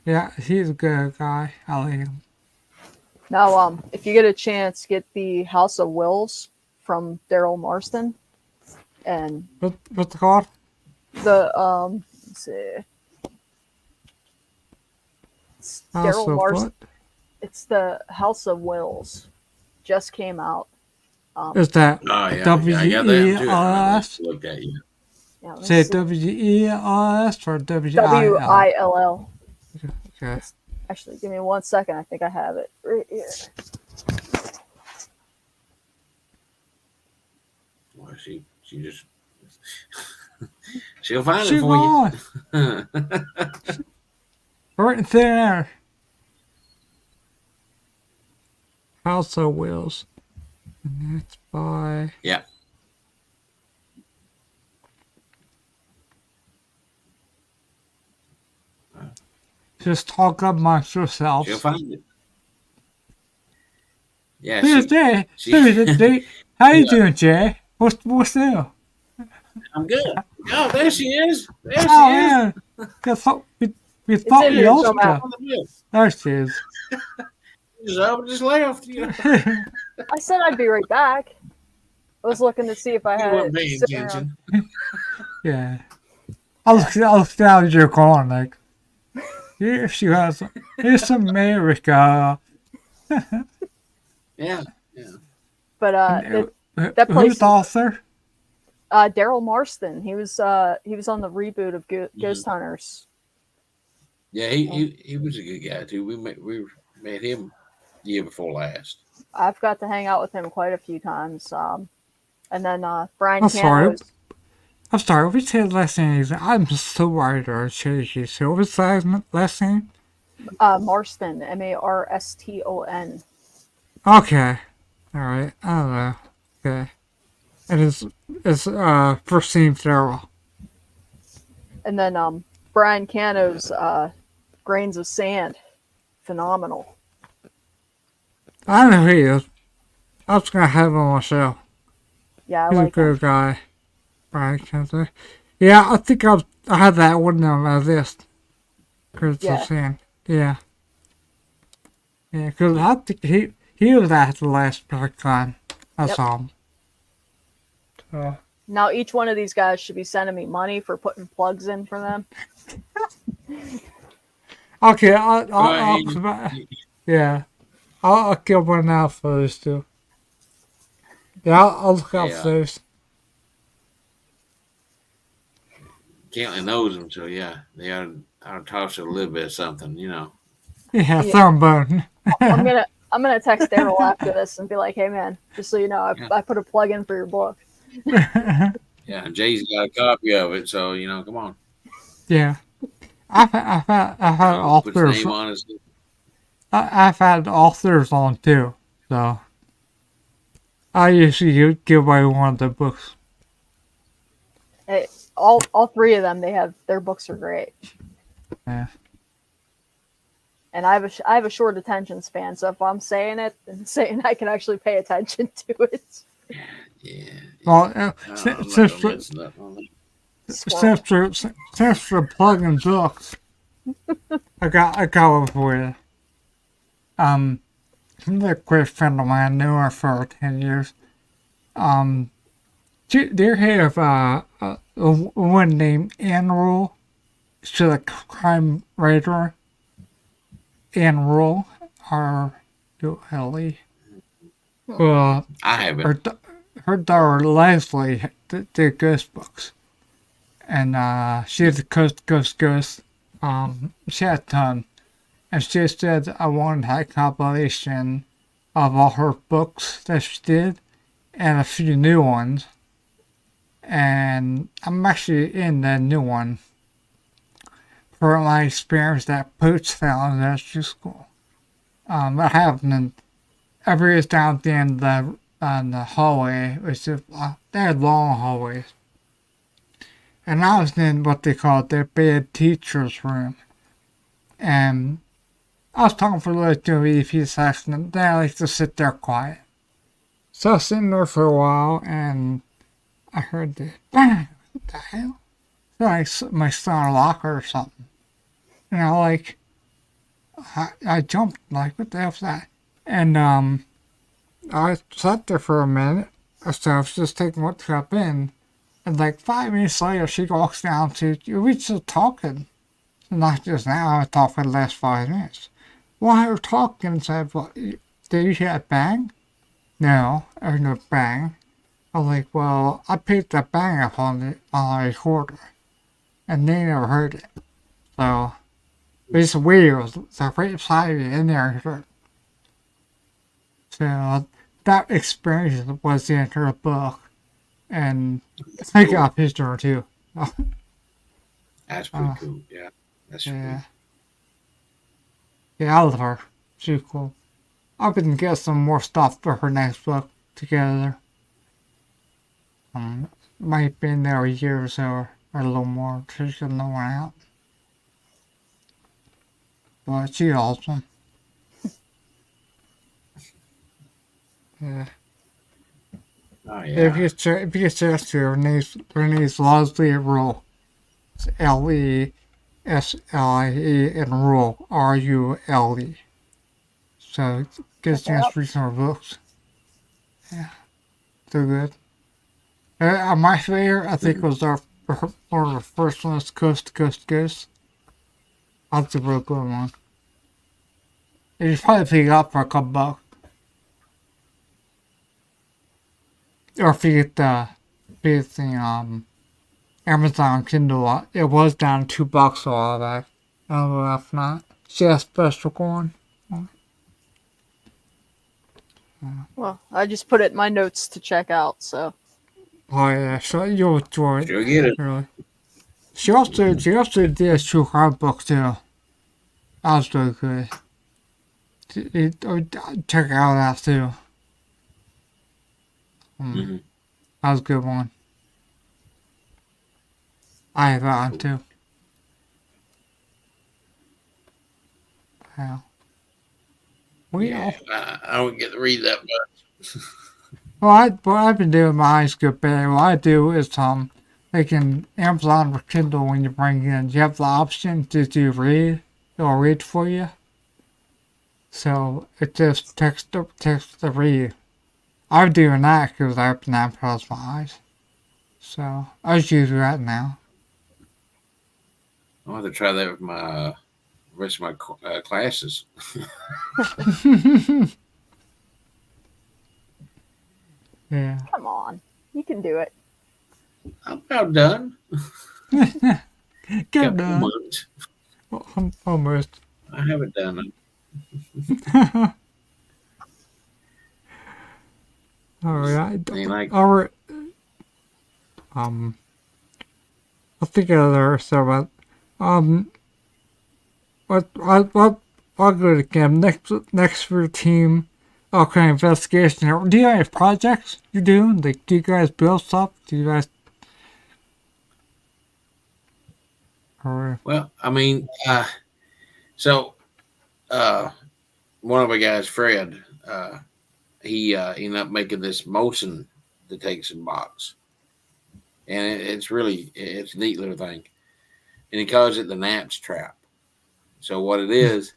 Yeah, he's a good guy. I like him. Now, if you get a chance, get the House of Wills from Daryl Marston. And what's it called? Let's see. Daryl Marston. It's the House of Wills. Just came out. Is that W-E-L-S? Say W-E-L-S or W-I-L? W-I-L-L. Okay. Actually, give me 1 second. I think I have it right here. Well, she just she'll find it for you. Right there. House of Wills. And that's by... Yeah. Just talk amongst yourselves. She'll find it. Yeah. Jay. How you doing, Jay? What's new? I'm good. Oh, there she is. There she is. We thought you lost her. There she is. Just left. I said I'd be right back. I was looking to see if I had it. Attention. Yeah. I looked down at your corner like, here she has. Here's America. Yeah. But that Who's place, the author? Daryl Marston. He was on the reboot of Ghost Hunters. Yeah, he was a good guy too. We met him year before last. I've got to hang out with him quite a few times. And then Brian I'm sorry. Cano's. I'm sorry, we said last name. I'm so worried or shaky. So what's the last name? Marston, Marston. Okay. Alright, I don't know. Okay. And it's first name Daryl. And then Brian Cano's Grains of Sand. Phenomenal. I know who he is. I was gonna have him on my show. Yeah, I He's like a good him. guy. Right, Cano. Yeah, I think I had that one on my list. Cause Yeah. of sand. Yeah. Yeah, cause I think he was at the last ParaCon. I Yep. saw him. So. Now each one of these guys should be sending me money for putting plugs in for them. Okay, I'll get one out for those two. Yeah, I'll look out for those. Katlin knows them, so yeah, they ought to toss a little bit of something, you know. Yeah, throwing I'm gonna text Daryl after this and be like, "Hey man, just so you know, I put a plug in for your book." Yeah, Jay's got a copy of it, so you know, come on. Yeah, I've had authors. Name on it. I've had authors on too, so I usually give away one of the books. Hey, all three of them, their books are great. Yeah. And I have a short attention span, so if I'm saying it, then saying I can actually pay attention to it. Yeah. Well, since we're plugging books, I got one for you. A great friend of mine, knew her for 10 years. Do you hear of a woman named Anne Rule? She's a crime writer. Anne Rule, R-U-L-E. Well, I haven't. Her daughter Leslie did ghost books, and she did the Coast. She had a ton, and she said I wanted a compilation of all her books that she did, and a few new ones. And I'm actually in the new one for my experience that Pooch found at school. That happened every year down at the end of the hallway, which is they had long hallways. And I was in what they call their bad teacher's room. And I was talking for like a few seconds, and then I like to sit there quiet. So I was sitting there for a while, and I heard the bang. What the hell? Like my son locker or something. And I jumped like, what the hell's that? And I sat there for a minute. So I was just taking what crap in. And like 5 minutes later, she walks down to, we just talking. Not just now, I talked for the last 5 minutes. While we were talking, and said, well, did you hear that bang? No, there's no bang. I was like, well, I picked that bang up on the recorder. And they never heard it. So, it's weird. So right beside me in there. So, that experience was in her book. And I got a picture too. That's pretty cool. Yeah, that's yeah. Yeah, I love her. She's cool. I'm gonna get some more stuff for her next book together. Might be in there a year or so, or a little more. She's got no one out. But she's awesome. Yeah. Oh, yeah. If you search her, her name's Leslie Rule. It's Leslie and Rule, R-U-L-E. So, get a chance to read some of her books. Yeah. They're good. My favorite, I think, was one of the first ones, Coast to Coast. That's a real good one. You probably pick it up for a couple bucks. Or if you get the Amazon Kindle, it was down $2 a while back. I don't know if not. She has special going. Well, I just put it in my notes to check out. So Oh yeah, so you'll enjoy it. Sure get it. Really. She also did a true crime book too. That was really good. Check out that too. Mm-hmm. That was a good one. I have that one too. Yeah. I don't get to read that much. What I've been doing my high school band, what I do is like in Amazon or Kindle when you bring in, you have the option to do read. It'll read for you. So it just text the read. I'm doing that because I open that across my eyes. So I just use that now. I'll have to try that with my rest of my classes. Yeah. come on, you can do it. I'm about done. Get Couple done. months. Almost. I haven't done it. Alright. Ain't like Alright. I'll think of there so about I'll go to again. Next routine. Okay, investigation. Do you have any projects you're doing? Like, do you guys build stuff? Do you guys? Or well, I mean, so one of our guys, Fred, he ended up making this motion detection box, and it's a neat little thing, and he calls it the Naps trap. So what it is,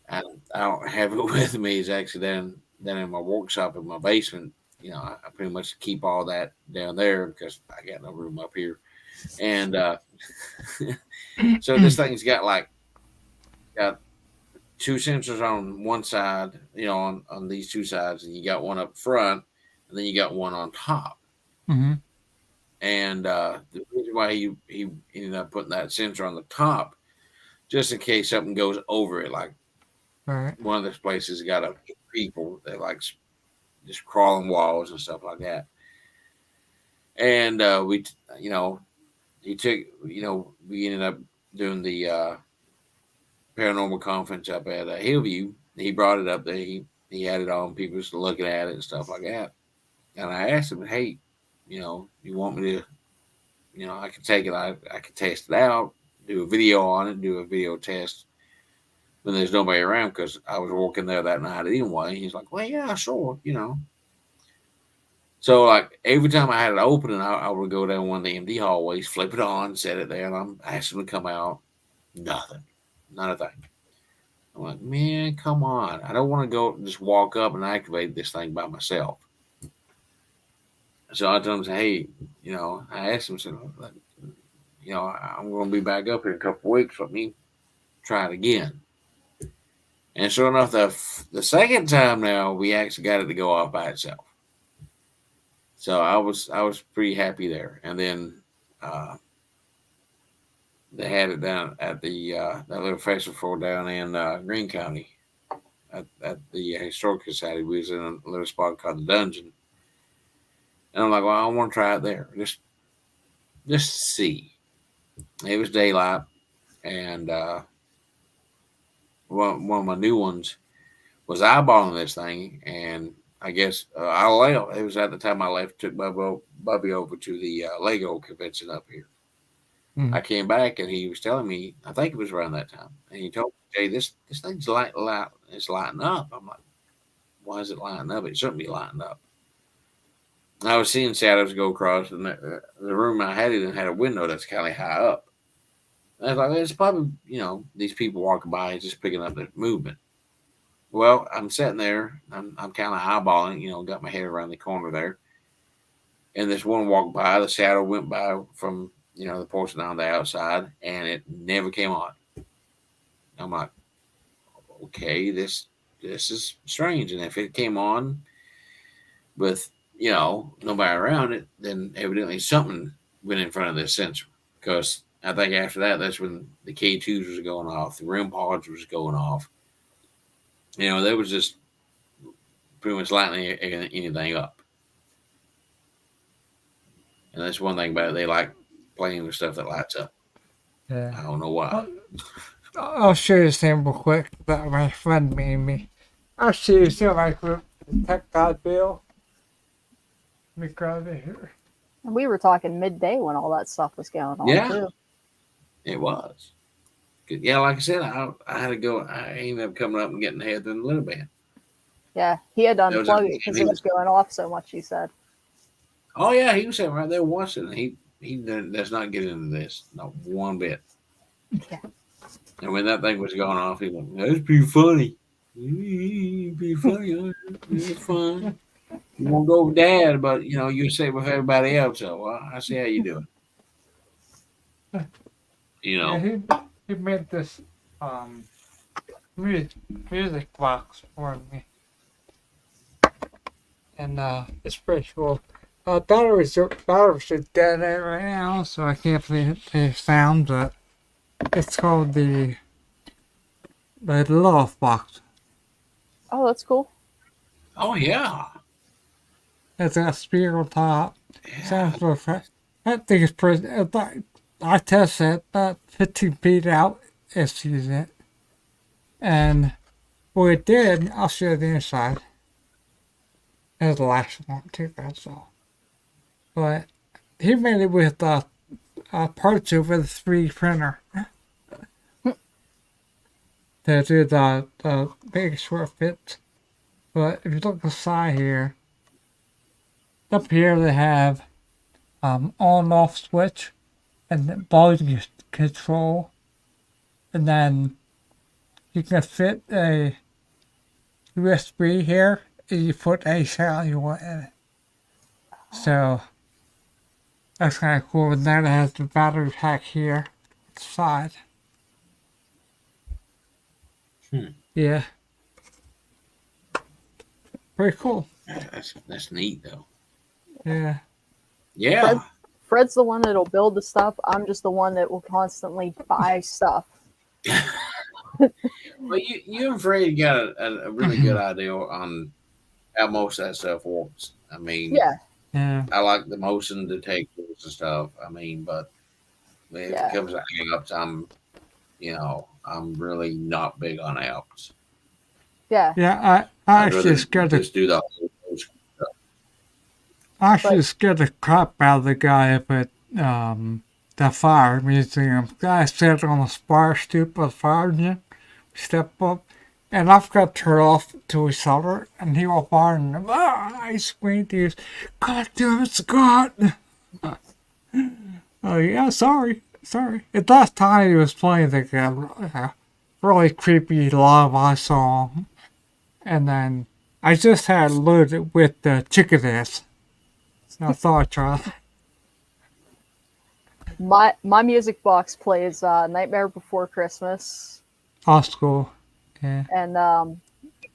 I don't have it with me. It's actually down in my workshop in my basement. You know, I pretty much keep all that down there because I got no room up here, and so this thing's got two sensors on one side, you know, on these two sides, and you got one up front, and then you got one on top. mm-hmm. And the reason why he ended up putting that sensor on the top, just in case something goes over it, like Right. one of those places got a people that like just crawling walls and stuff like that. And we, you know, he took, you know, we ended up doing the paranormal conference up at Hill View. He brought it up there. He had it on. People was looking at it and stuff like that. And I asked him, hey, you know, you want me to, you know, I can take it. I can test it out, do a video on it, do a video test when there's nobody around because I was working there that night anyway. He's like, well, yeah, sure, you know. So like every time I had it open, I would go down one of the MD hallways, flip it on, set it there, and I'm asking him to come out. Nothing, not a thing. I'm like, man, come on! I don't want to go just walk up and activate this thing by myself. So I told him, hey, you know, I asked him, you know, I'm going to be back up here in a couple of weeks. Let me try it again. And sure enough, the second time now, we actually got it to go off by itself. So I was pretty happy there. And then they had it down at the that little festival down in Greene County at the Historical Society. We was in a little spot called the Dungeon. And I'm like, well, I want to try it there. Just see. It was daylight. And one of my new ones was eyeballing this thing. And I guess I left. It was at the time I left, took Bubby over to the Lego convention up here. Mm-hmm. I came back and he was telling me, I think it was around that time. And he told me, Jay, this thing's it's lighting up. I'm like, why is it lighting up? It shouldn't be lighting up. I was seeing shadows go across, and the room I had it in had a window that's kind of high up. And I was like, it's probably, you know, these people walking by just picking up the movement. Well, I'm sitting there, I'm kind of eyeballing, you know, got my head around the corner there. And this one walked by, the shadow went by from, you know, the portion on the outside, and it never came on. I'm like, okay, this is strange. And if it came on with, nobody around it, then evidently something went in front of this sensor. Because I think after that, that's when the K2s was going off, the REM pods was going off. They was just pretty much lighting anything up. And that's one thing about it. They like playing with stuff that lights up. Yeah. I don't know why. I'll show you a sample quick that my friend made me. I'll show you some I could detect that bill. Let me grab it here. And we were talking midday when all that stuff was going on, Yeah. too. It was. Yeah, like I said, I had to go. I ended up coming up and getting Heather in a little bit. Yeah, he had to That was unplug a- it because it was going off so much, he said. Oh yeah, he was sitting right there watching. He does not get into this, not one bit. Yeah. And when that thing was going off, he went, "That's pretty funny. Pretty funny. Huh? It's fun. You won't go with Dad, but you say with everybody else. So I see how you do it. Yeah, he made this music box for me. And it's pretty cool. Batteries are dead right now, so I can't play sound, but it's called the Love Box. Oh, that's cool. Oh yeah. It's got a speaker on top. Yeah. Sounds perfect. I think it's pretty. I tested it about 15 feet out. It sees it. And what it did, I'll show you the inside. There's the last one too, that's all. But he made it with parts over the 3D printer. To do the big short fits. But if you look aside here, up here they have on and off switch and the volume control, and then you can fit a USB here and you put a sound you want in it. So that's kind of cool. And then it has the battery pack here side. Yeah. Pretty cool. That's neat though. Yeah. Yeah. Fred's the one that'll build the stuff. I'm just the one that will constantly buy stuff. Well, you and Fred got a really good idea on how most of that stuff works. I mean, Yeah. I like the motion detectors and stuff. I mean, but if it comes to hang-ups, I'm really not big on apps. Yeah. Yeah, I actually scared the just do the whole stuff. I actually scared the crap out of the guy up at the fire museum. The guy sat on the bar stoop of the fire engine, step up, and I forgot to turn it off till we saw it, and he walked by and I screamed to his, "God damn it, Scott!" Oh yeah, sorry. At that time he was playing the really creepy lullaby song, and then I just had it loaded with the chickadees. So I thought I'd try that. My music box plays Nightmare Before Christmas. Old school. Yeah. And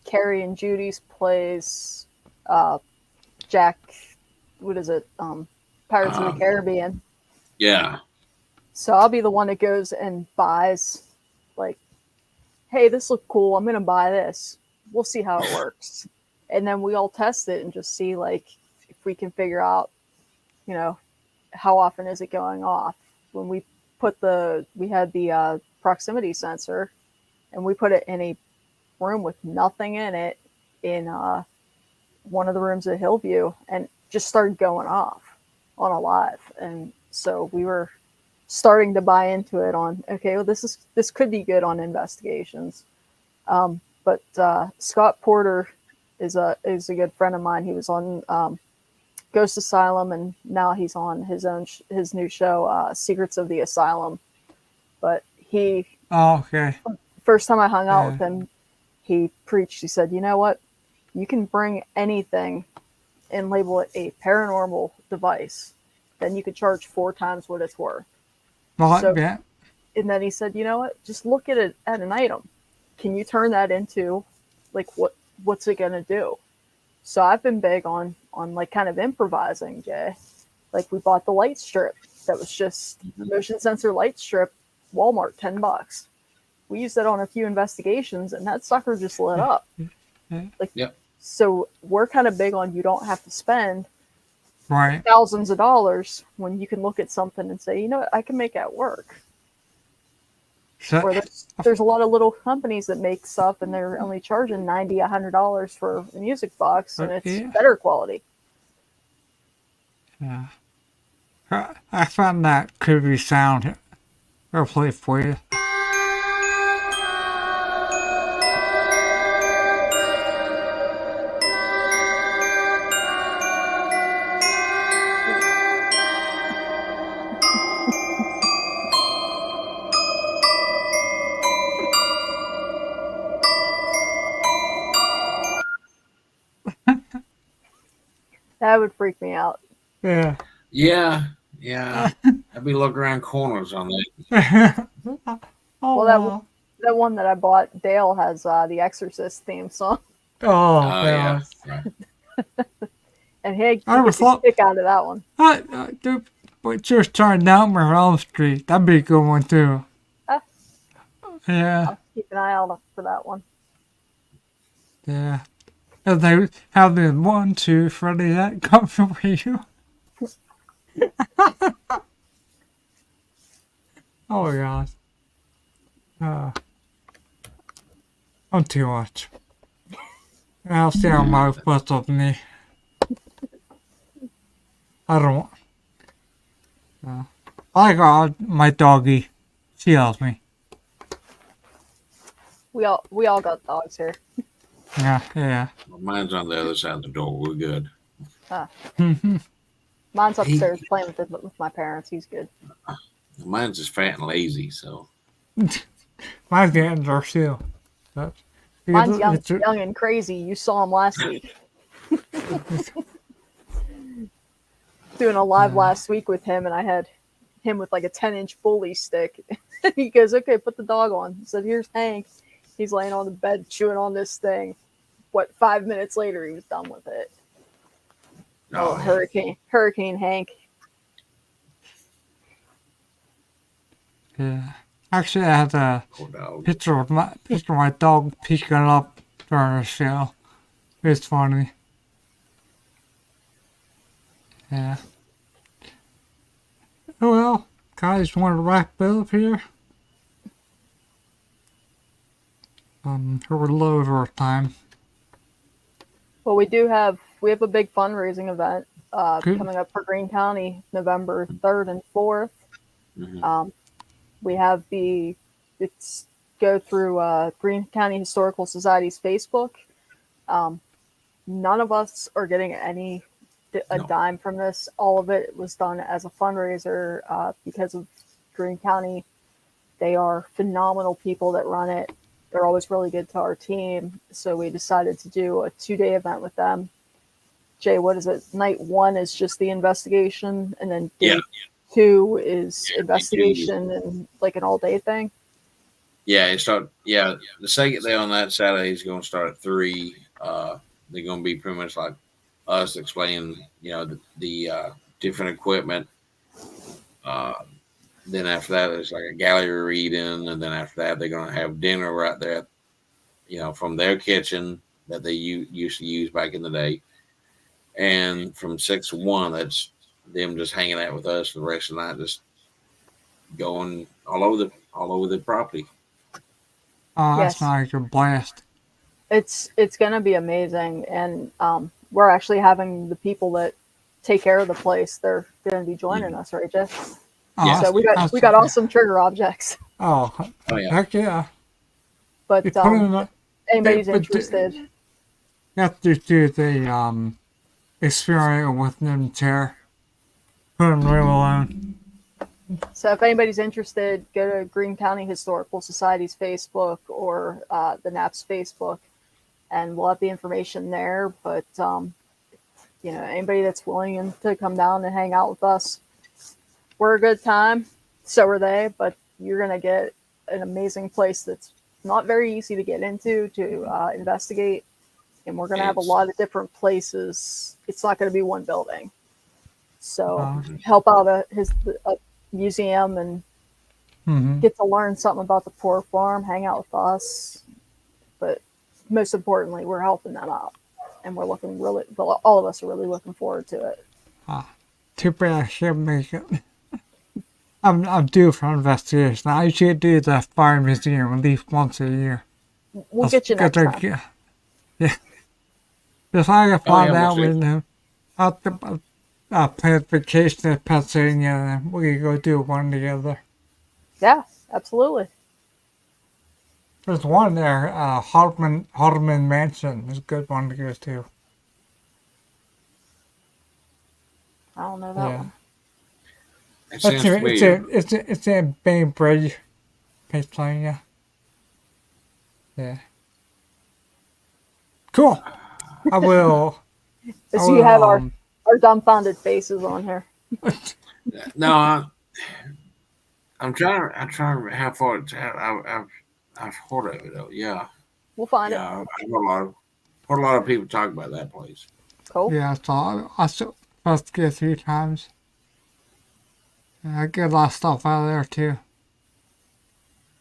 Carrie and Judy's plays Jack, what is it? Pirates of the Caribbean. Yeah. So I'll be the one that goes and buys, like, hey, this looks cool. I'm going to buy this. We'll see how it works. And then we all test it and just see, like, if we can figure out, how often is it going off. When we had the proximity sensor, and we put it in a room with nothing in it in one of the rooms at Hill View, and just started going off on a live. And so we were starting to buy into it on, okay, well, this could be good on investigations. But Scott Porter is a good friend of mine. He was on Ghost Asylum, and now he's on his new show, Secrets of the Asylum. But first time I hung out with him, he preached. He said, "You know what? You can bring anything and label it a paranormal device, then you could charge 4 times what it's worth." Well, yeah. And then he said, "You know what? Just look at it at an item. can you turn that into like what's it gonna do? So I've been big on like kind of improvising, Jay. Like we bought the light strip that was just motion sensor light strip, Walmart, $10. We used it on a few investigations, and that sucker just lit up. Like, so we're kind of big on you don't have to spend thousands of dollars when you can look at something and say, you know what, I can make that work. So, or there's a lot of little companies that make stuff and they're only charging $90, $100 for a music box, and it's better quality. Yeah. I found that creepy sound. I'll play it for you. That would freak me out. Yeah. I'd be looking around corners on that. Well, that one that I bought, Dale has the Exorcist theme song. Yeah. And he gets a kick out of that one. But just trying Nightmare on Elm Street. That'd be a good one too. Yeah. I'll keep an eye out for that one. Yeah. And they have the 1, 2, Freddy, that comes for you. Oh gosh. I'm too much. I'll see how my what's up me. I don't. I got my doggy. She loves me. We all got dogs here. Yeah. Mine's on the other side of the door. We're good. Mine's upstairs playing with my parents. He's good. Mine's just fat and lazy, so. Mine's getting there too. Mine's young and crazy. You saw him last week. Doing a live last week with him, and I had him with like a 10-inch bully stick. He goes, "Okay, put the dog on." He said, "Here's Hank." He's laying on the bed chewing on this thing. 5 minutes later, he was done with it. Oh, Hurricane Hank. Yeah. Actually, I had a picture of my dog picking up during the show. It's funny. Yeah. Oh well, guys, want to wrap it up here? We're low over our time. Well, we have a big fundraising event coming up for Greene County, November 3rd and 4th. Mm-hmm. We have go through Greene County Historical Society's Facebook. None of us are getting a dime from this. All of it was done as a fundraiser because of Greene County. They are phenomenal people that run it. They're always really good to our team. So we decided to do a 2-day event with them. Jay, what is it? Night 1 is just the investigation, and then day 2 is investigation and like an all-day thing. Yeah, the second day on that Saturday is going to start at 3. They're going to be pretty much like us explaining, the different equipment. Then after that, there's like a gallery reading, and then after that, they're going to have dinner right there, from their kitchen that they used to use back in the day. And from 6 to 1, that's them just hanging out with us for the rest of the night, just going all over the property. Oh, that's like a blast. It's going to be amazing, and we're actually having the people that take care of the place. They're going to be joining us, right, Jeff? Yeah. So we got awesome trigger objects. Oh yeah. Heck yeah. But anybody's interested. You have to do the experiment with them chair. Put them real alone. So if anybody's interested, go to Greene County Historical Society's Facebook or the NAP's Facebook, and we'll have the information there. But anybody that's willing to come down and hang out with us, we're a good time. So are they. But you're gonna get an amazing place that's not very easy to get into to investigate, and we're going to have a lot of different places. It's not going to be one building. So help out a museum and get to learn something about the poor farm, hang out with us. But most importantly, we're helping them out, and we're looking really. All of us are really looking forward to it. Too bad I can't make it. I'm due for investigation. I usually do the fire museum at least once a year. We'll get you next time. Yeah. If I can find out with them, I'll plan vacation in Pennsylvania, and we can go do one together. Yeah, absolutely. There's one there, Hardeman Mansion. Is a good one to go to. I don't know that one. It's in Bainbridge, Pennsylvania. Yeah. Cool. I will. So you have our dumbfounded faces on here. No, I'm trying to remember how far it's at. I've heard of it though. Yeah. We'll find it. I've heard a lot of people talk about that place. Cool. Yeah, so I supposed to get 3 times. And I get a lot of stuff out of there too.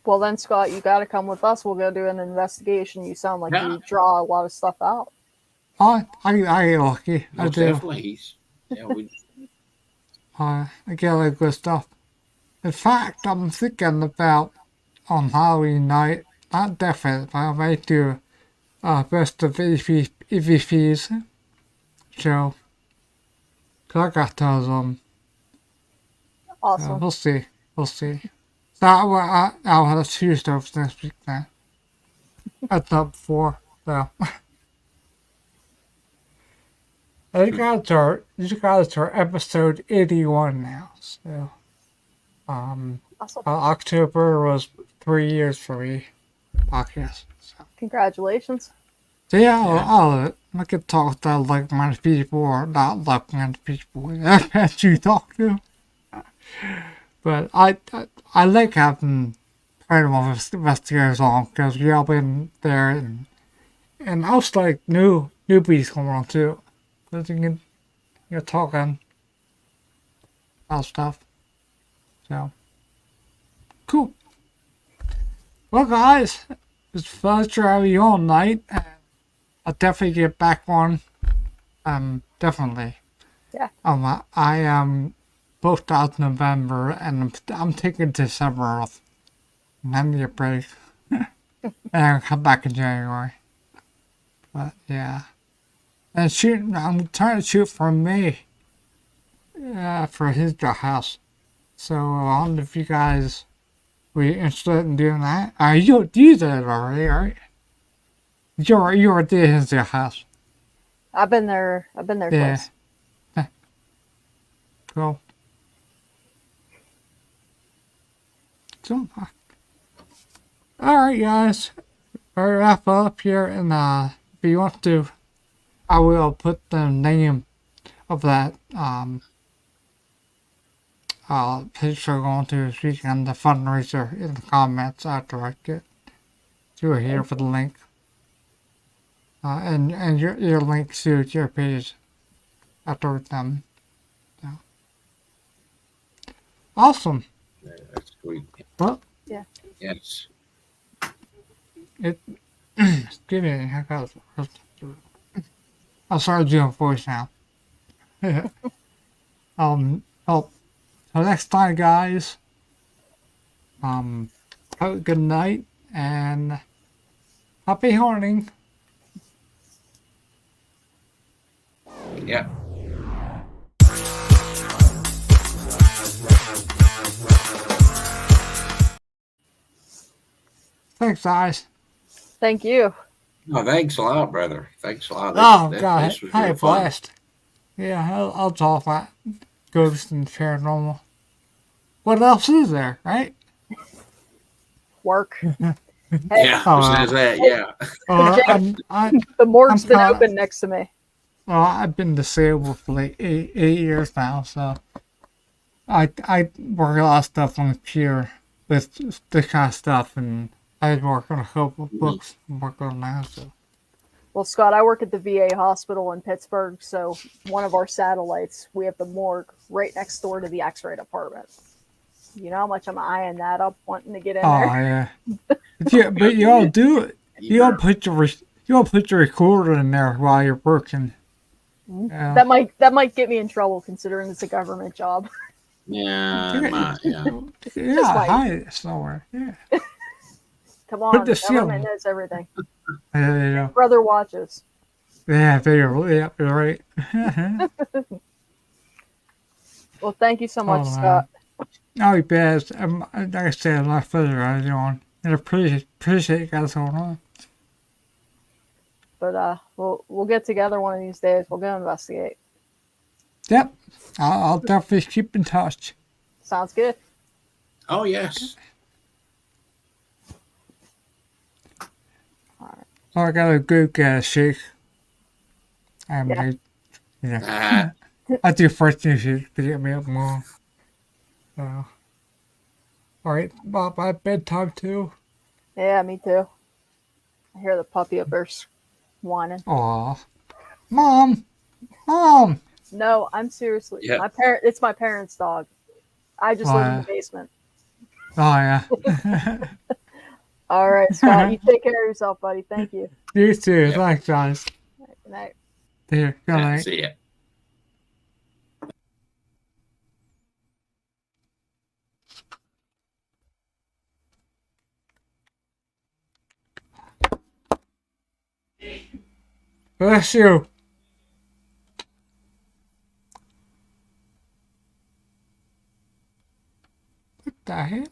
Well then, Scott, you got to come with us. We'll go do an investigation. You sound like you draw a lot of stuff out. I get lucky. I do. Definitely. Yeah, I get a lot of good stuff. In fact, I'm thinking about on Halloween night, not definitely, but I might do best of EVPs show. Cause I got tons of them. Awesome. We'll see. So I'll have a Tuesday next week then. I've done before, so. You guys are episode 81 now, so. Awesome. October was 3 years for me, podcast. So. Congratulations. So yeah, I could talk to like-minded people or not like-minded people that you talk to. But I like having paranormal investigators on because we all been there and also like newbies come on too. Because you're talking about stuff. So, cool. Well, guys, it's a pleasure having you all night. And I'll definitely get back on. Definitely. Yeah. I am booked out November, and I'm taking December off. And I need a break. And I'll come back in January. But, yeah. And I'm trying to shoot for May. For his house. So, I don't know if you guys were interested in doing that. You did that already, right? You already did his house. I've been there twice. Cool. So, alright guys, I'll wrap up here, and if you want to, I will put the name of that picture going to this weekend, the fundraiser, in the comments after I get to here for the link. And your link to your page after them. So. Awesome. Yeah, that's sweet. Well, yeah. Yes. Excuse me, I'll start doing voice now. So next time, guys, have a good night and happy hunting. Yeah. Thanks, guys. Thank you. No, thanks a lot, brother. Thanks a lot. God, this was I real had a fun. blast. Yeah, I'll talk about ghosts and paranormal. What else is there, right? Work. Yeah, besides that, yeah. The morgue's been open next to me. Well, I've been disabled for like eight years now, so I work a lot of stuff on the computer with this kind of stuff, and I work on a couple of books. I'm working on now, so. Well, Scott, I work at the VA hospital in Pittsburgh, so one of our satellites, we have the morgue right next door to the X-ray department. You know how much I'm eyeing that up, wanting to get in there. Yeah, but you all do it. You all put your recorder in there while you're working. Yeah. That might get me in trouble considering it's a government job. Yeah, hide it somewhere. Yeah. Come on, the seal. government knows everything. Yeah. Brother watches. Yeah, you're right. Well, thank you so much, Scott. Oh, best. Like I said, my pleasure, everyone. And appreciate you guys going on. But we'll get together one of these days. We'll go investigate. Yep. I'll definitely keep in touch. Sounds good. Oh, yes. All right. So I gotta go get a shake. I do first thing shake to get me up more. Alright, by bedtime too. Yeah, me too. I hear the puppy up there whining. Aw. Mom! No, I'm seriously. Yep. It's my parents' dog. I just live in the basement. Oh, yeah. All right, Scott, you take care of yourself, buddy. Thank you. You too. Yep. Thanks, guys. Good night. Here, good night. See ya. Bless you. What the hell?